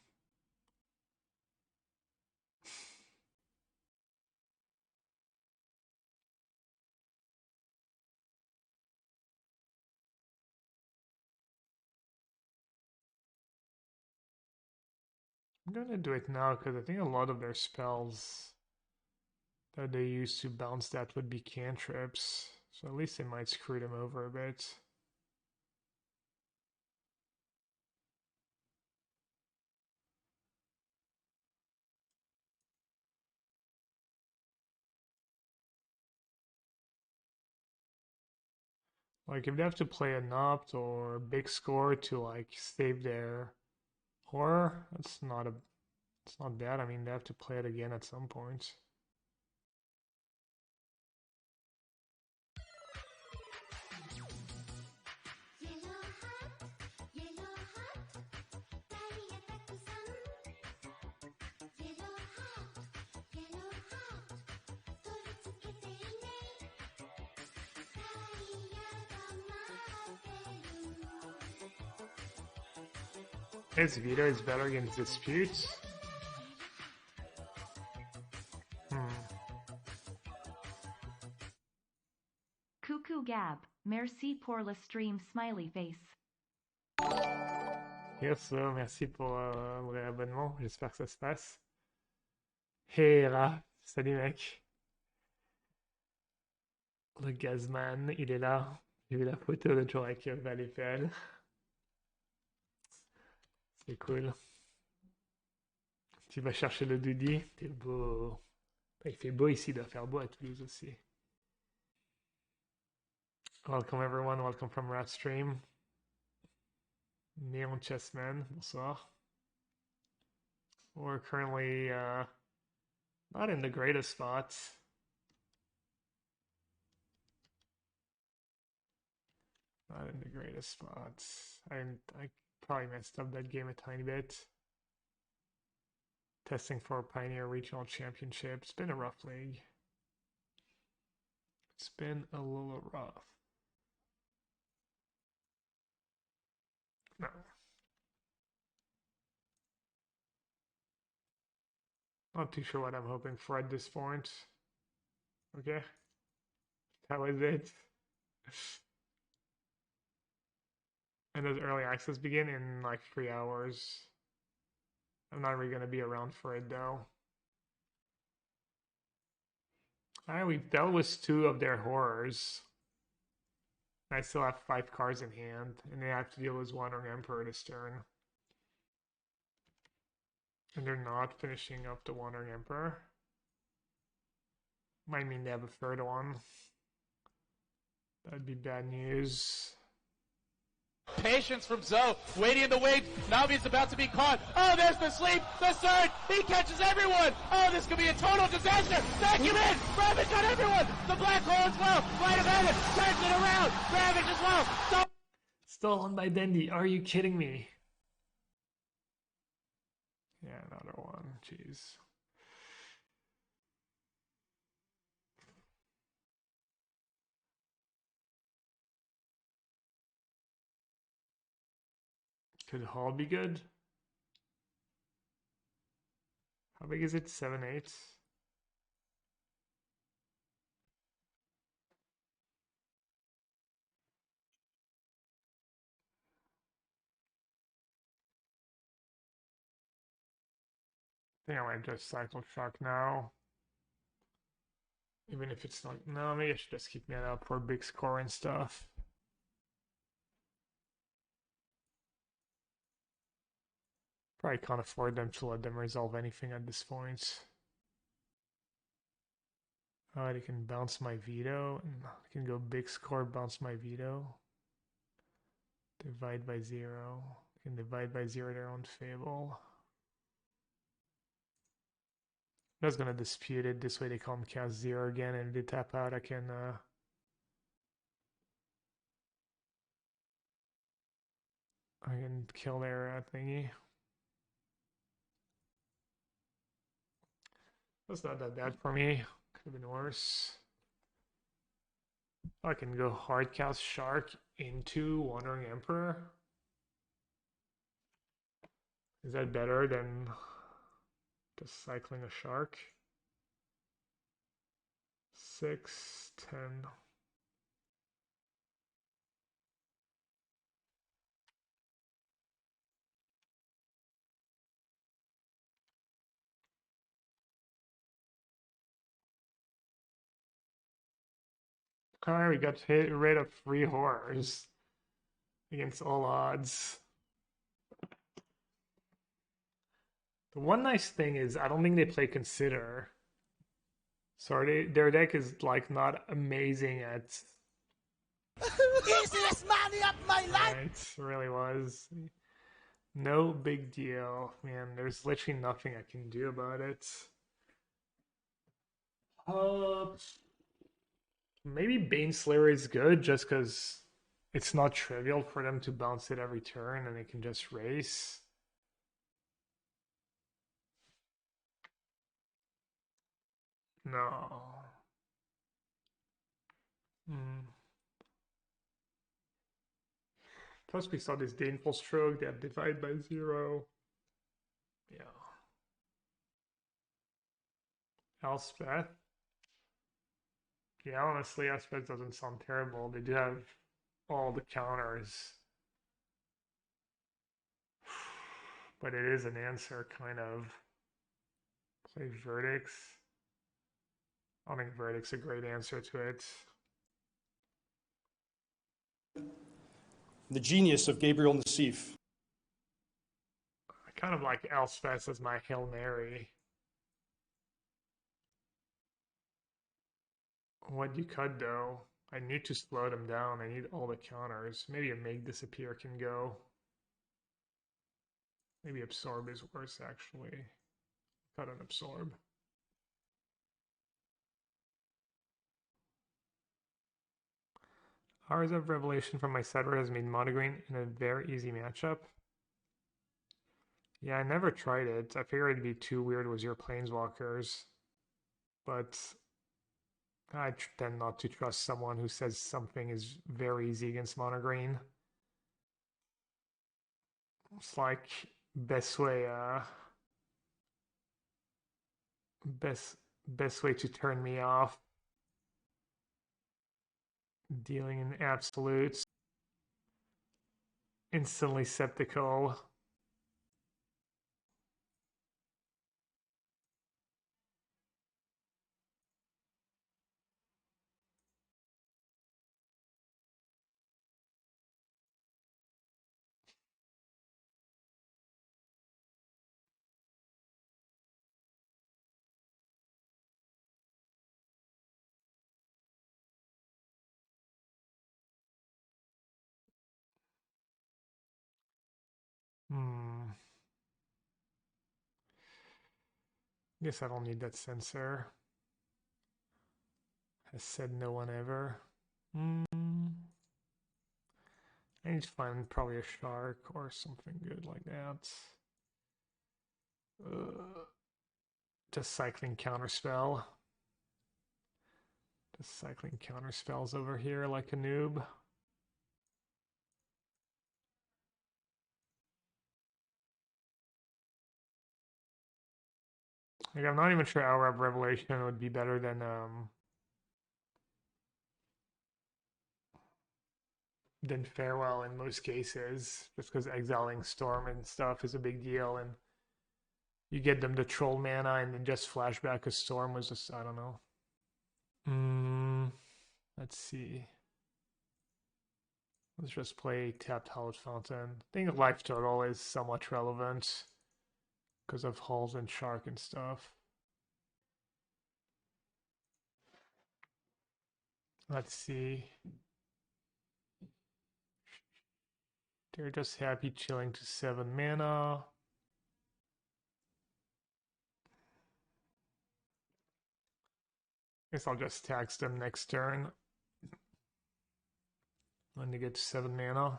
I'm gonna do it now because I think a lot of their spells that they use to bounce that would be cantrips. So at least they might screw them over a bit. Like if they have to play a Nopt or big score to like save their horror, it's not bad. I mean, they have to play it again at some point. His Veto is better against disputes. Coucou Gab, merci pour le stream smiley face. Yes, merci pour le réabonnement. J'espère que ça se passe. Hey Raph, salut mec. Le Gazman, il est là. J'ai vu la photo l'autre jour avec Valépel. C'est cool. Tu vas chercher le Doudi. T'es beau. Il fait beau ici, il doit faire beau à Toulouse aussi. Welcome everyone, welcome from Rat Stream. Neon Chessman, bonsoir. We're currently not in the greatest spot. Not in the greatest spot. I probably messed up that game a tiny bit. Testing for a Pioneer Regional Championship. It's been a rough league. It's been a little rough. No. Not too sure what I'm hoping for at this point. Okay. How is it? And does early access begin in like 3 hours? I'm not really gonna be around for it though. Alright, we've dealt with 2 of their horrors. I still have 5 cards in hand, and they have to deal with Wandering Emperor this turn. And they're not finishing up the Wandering Emperor. Might mean they have a third one. That'd be bad news. Patience from Zoe, waiting in the wings. Navi's about to be caught. Oh, there's the sleep, the surge. He catches everyone. Oh, this could be a total disaster. Vacuum in. Ravage on everyone. The black hole as well. Flight of Heaven turns it around. Ravage as well. Stolen by Dendi. Are you kidding me? Yeah, another one. Jeez. Could Hall be good? How big is it? 7/8? I think I might just cycle Shark now. Even if it's not... No, maybe I should just keep me up for big score and stuff. Probably can't afford them to let them resolve anything at this point. They can bounce my Veto. I can go big score, bounce my Veto. Divide by 0. I can divide by 0 their own Fable. I was gonna dispute it. This way they can't cast 0 again, and if they tap out, I can kill their thingy. That's not that bad for me. Could have been worse. I can go hard cast Shark into Wandering Emperor. Is that better than just cycling a Shark? 6, 10. Alright, we got rid of 3 horrors against all odds. The one nice thing is I don't think they play Consider. So their deck is like not amazing at... Easiest money of my life! It really was. No big deal. Man, there's literally nothing I can do about it. Maybe Baneslayer is good just because it's not trivial for them to bounce it every turn and they can just race. No. Plus we saw this Baneful Stroke, they have Divide by 0. Yeah. Elspeth. Yeah, honestly, Elspeth doesn't sound terrible. They do have all the counters. But it is an answer, kind of. Play Verdicts. I don't think Verdict's a great answer to it. The genius of Gabriel Nassif. I kind of like Elspeth as my Hail Mary. What you cut though? I need to slow them down. I need all the counters. Maybe a Make Disappear can go. Maybe Absorb is worse actually. Cut an Absorb. Hours of Revelation from my sideboard has made Monogreen in a very easy matchup. Yeah, I never tried it. I figured it'd be too weird with your Planeswalkers. But I tend not to trust someone who says something is very easy against Monogreen. It's like best way Best way to turn me off. Dealing in absolutes. Instantly skeptical. Guess I don't need that Censor. Has said no one ever. I need to find probably a shark or something good like that. Just cycling counterspell. Just cycling counterspells over here like a noob. Like, I'm not even sure Hour of Revelation would be better than Farewell in most cases, just because exiling Storm and stuff is a big deal, and you get them to troll mana and then just flashback a Storm was just, I don't know. Let's see. Let's just play tapped Hallowed Fountain. I think life total is somewhat relevant because of hulls and shark and stuff. Let's see. They're just happy chilling to 7 mana. Guess I'll just tax them next turn when they get to 7 mana.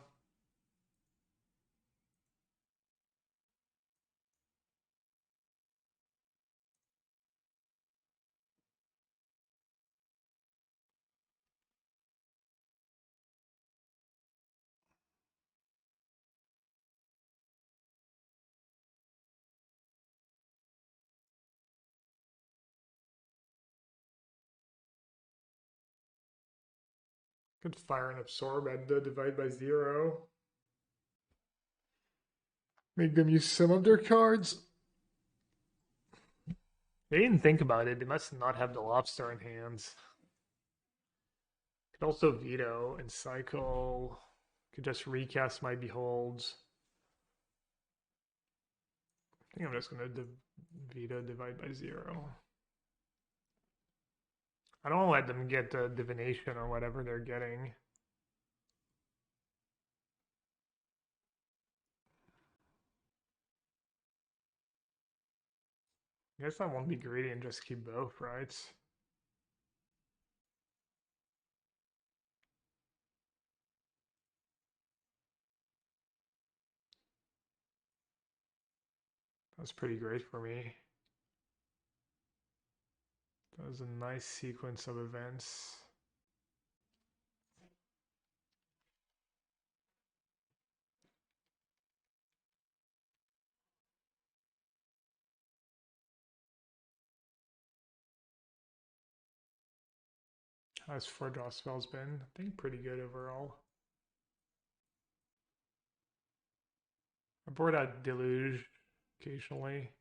Could fire and absorb and divide by 0. Make them use some of their cards. They didn't think about it. They must not have the lobster in hands. Could also veto and cycle. Could just recast my Beholds. I think I'm just going to veto divide by 0. I don't want to let them get the divination or whatever they're getting. I guess I won't be greedy and just keep both, right? That's pretty great for me. That was a nice sequence of events. How's 4 draw spells been? I think pretty good overall. I board out Deluge occasionally.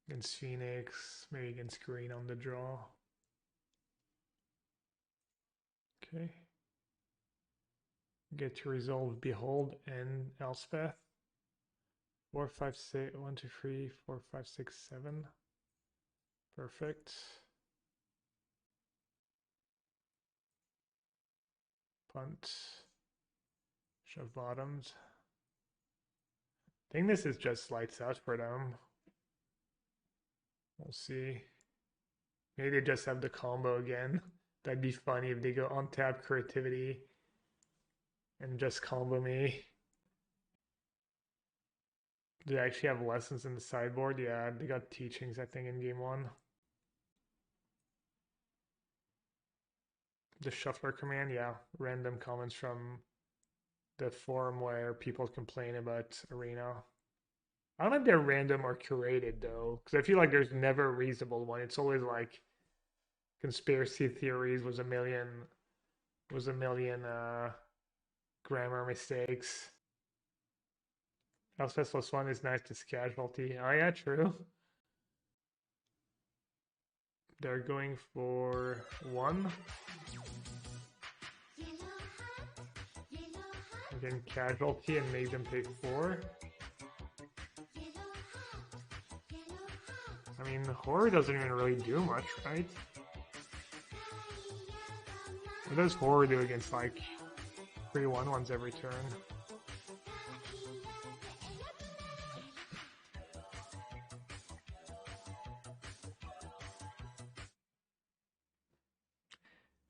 Against Phoenix, maybe against Green on the draw. Okay. Get to resolve Behold and Elspeth. 4, 5, 6, 1, 2, 3, 4, 5, 6, 7. Perfect. Punt. Shove bottoms. I think this is just lights out for them. We'll see. Maybe they just have the combo again. That'd be funny if they go untap creativity and just combo me. Do they actually have lessons in the sideboard? Yeah, they got teachings, I think, in game 1. The shuffler command, yeah. Random comments from the forum where people complain about Arena. I don't know if they're random or curated though, because I feel like there's never a reasonable one. It's always like conspiracy theories was a million grammar mistakes. Elspeth +1 is nice to casualty. Oh yeah, true. They're going for 1. Again, casualty and make them pay 4. I mean, horror doesn't even really do much, right? What does horror do against like 3/1/1s every turn?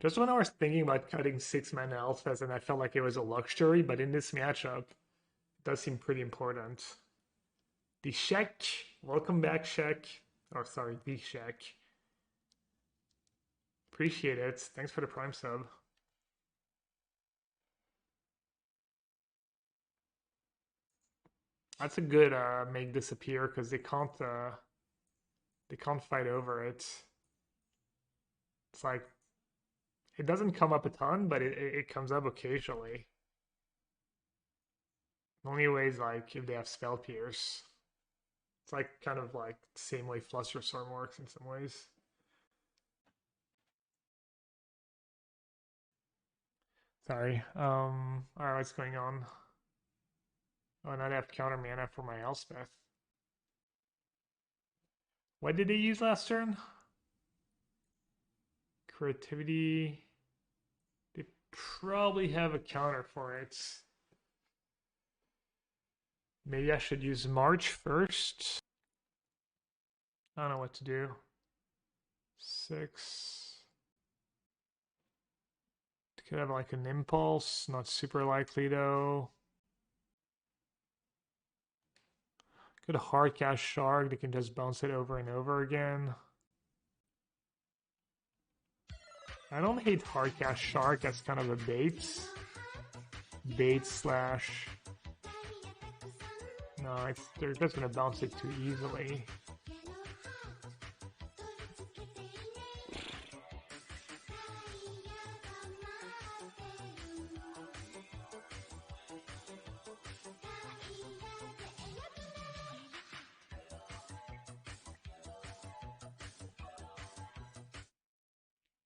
Just when I was thinking about cutting 6-mana Elspeth and I felt like it was a luxury, but in this matchup, it does seem pretty important. The Shek, welcome back Shek. Oh, sorry, the Shek. Appreciate it. Thanks for the Prime sub. That's a good make disappear because they can't fight over it. It's like it doesn't come up a ton, but it comes up occasionally. The only way is like if they have Spell Pierce. It's like kind of like the same way Flusterstorm works in some ways. Sorry. Alright, what's going on? Oh, and I have counter mana for my Elspeth. What did they use last turn? Creativity. They probably have a counter for it. Maybe I should use March first. I don't know what to do. 6. Could have like an impulse, not super likely though. Could hard cast Shark, they can just bounce it over and over again. I don't hate hard cast Shark as kind of a bait. Bait slash. No, they're just gonna bounce it too easily.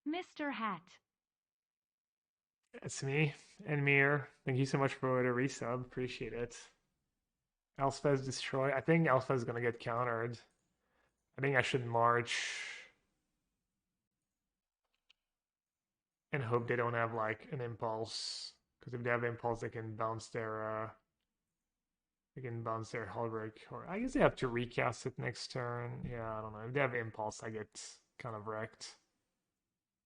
Mr. Hat. It's me and Mir. Thank you so much for the resub. Appreciate it. Elspeth destroy. I think Elspeth is gonna get countered. I think I should march and hope they don't have like an impulse. Because if they have impulse, they can bounce their Hallbreak. Or I guess they have to recast it next turn. Yeah, I don't know. If they have impulse, I get kind of wrecked.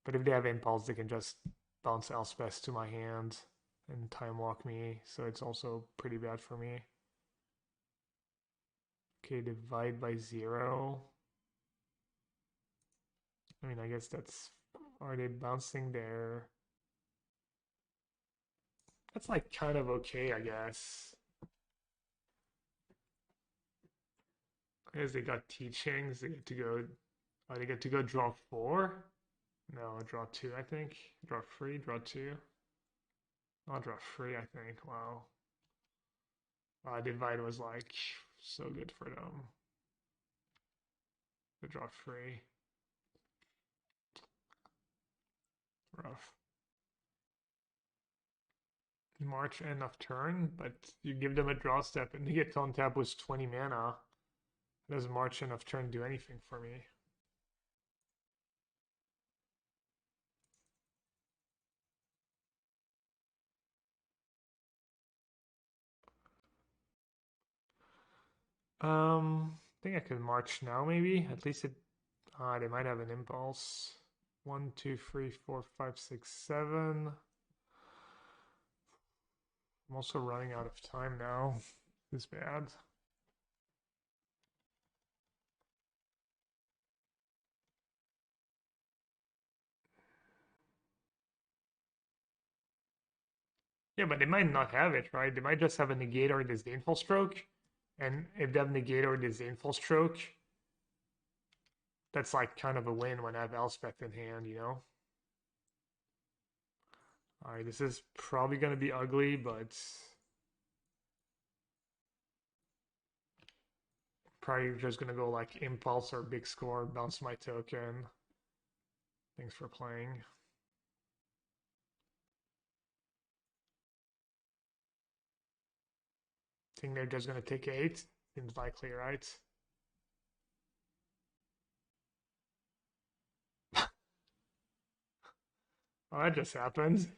But if they have impulse, they can just bounce Elspeth to my hand and time walk me. So it's also pretty bad for me. Okay, divide by 0. I mean, I guess that's... Are they bouncing there? That's like kind of okay, I guess. I guess they got teachings. They get to go... Oh, they get to go draw 4? No, draw 2, I think. Draw 3, draw 2. I'll draw 3, I think. Wow. Divide was like so good for them. To draw 3. Rough. March end of turn, but you give them a draw step and they get to untap with 20 mana. Does March end of turn do anything for me? I think I could march now maybe. At least it they might have an impulse. 1, 2, 3, 4, 5, 6, 7. I'm also running out of time now. This is bad. Yeah, but they might not have it, right? They might just have a negate or disdainful stroke. And if they have Negate or Disdainful Stroke, that's like kind of a win when I have Elspeth in hand, you know? Alright, this is probably going to be ugly, but probably just going to go like Impulse or Big Score, bounce my token. Thanks for playing. Think they're just going to take 8. Seems likely, right? Oh, that just happened.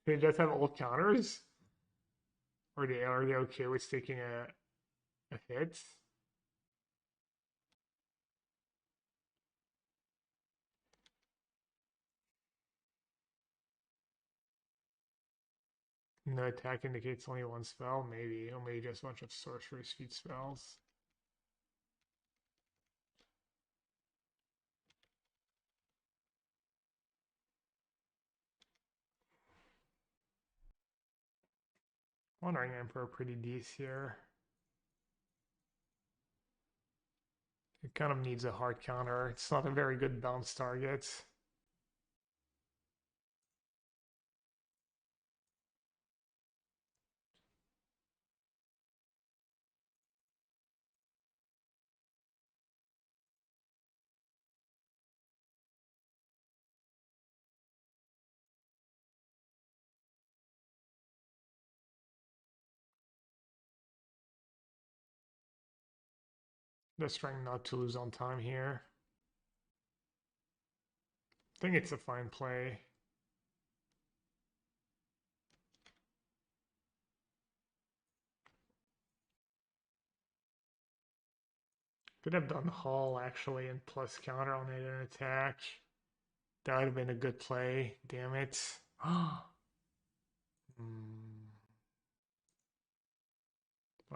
They just have old counters? Or are they okay with taking a hit? No attack indicates only one spell, maybe. Or maybe just a bunch of sorcery speed spells. Wandering Emperor pretty decent here. It kind of needs a hard counter. It's not a very good bounce target. Just trying not to lose on time here. I think it's a fine play. Could have done Hull actually and plus counter on it and attack. That would have been a good play. Damn it. Wow,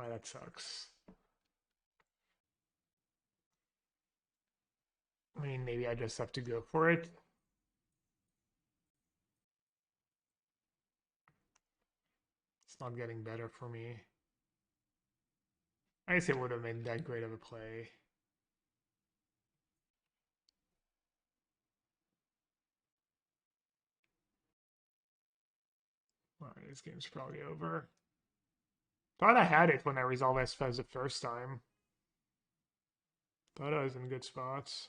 that sucks. I mean, maybe I just have to go for it. It's not getting better for me. I guess it would have been that great of a play. Alright, this game's probably over. Thought I had it when I resolved Elspeth the first time. Thought I was in good spots.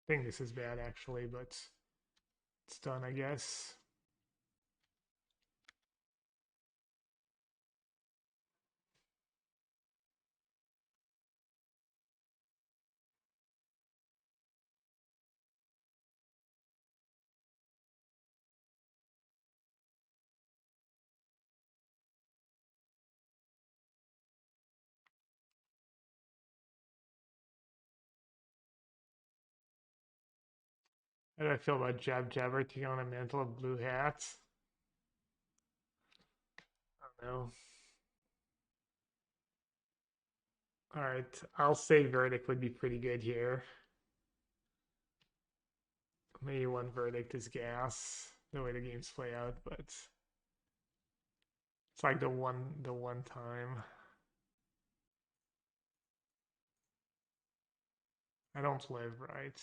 I think this is bad actually, but it's done, I guess. How do I feel about Jabber taking on a mantle of blue hats? I don't know. Alright, I'll say Verdict would be pretty good here. Maybe one Verdict is gas, the way the games play out, but it's like the one time. I don't live right.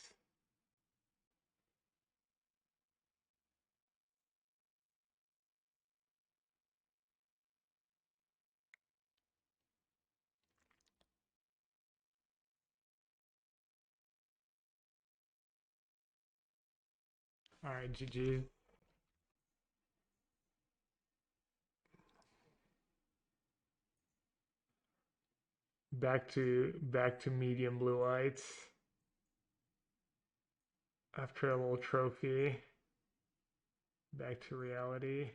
Alright, GG. Back to medium blue white. After a little trophy. Back to reality.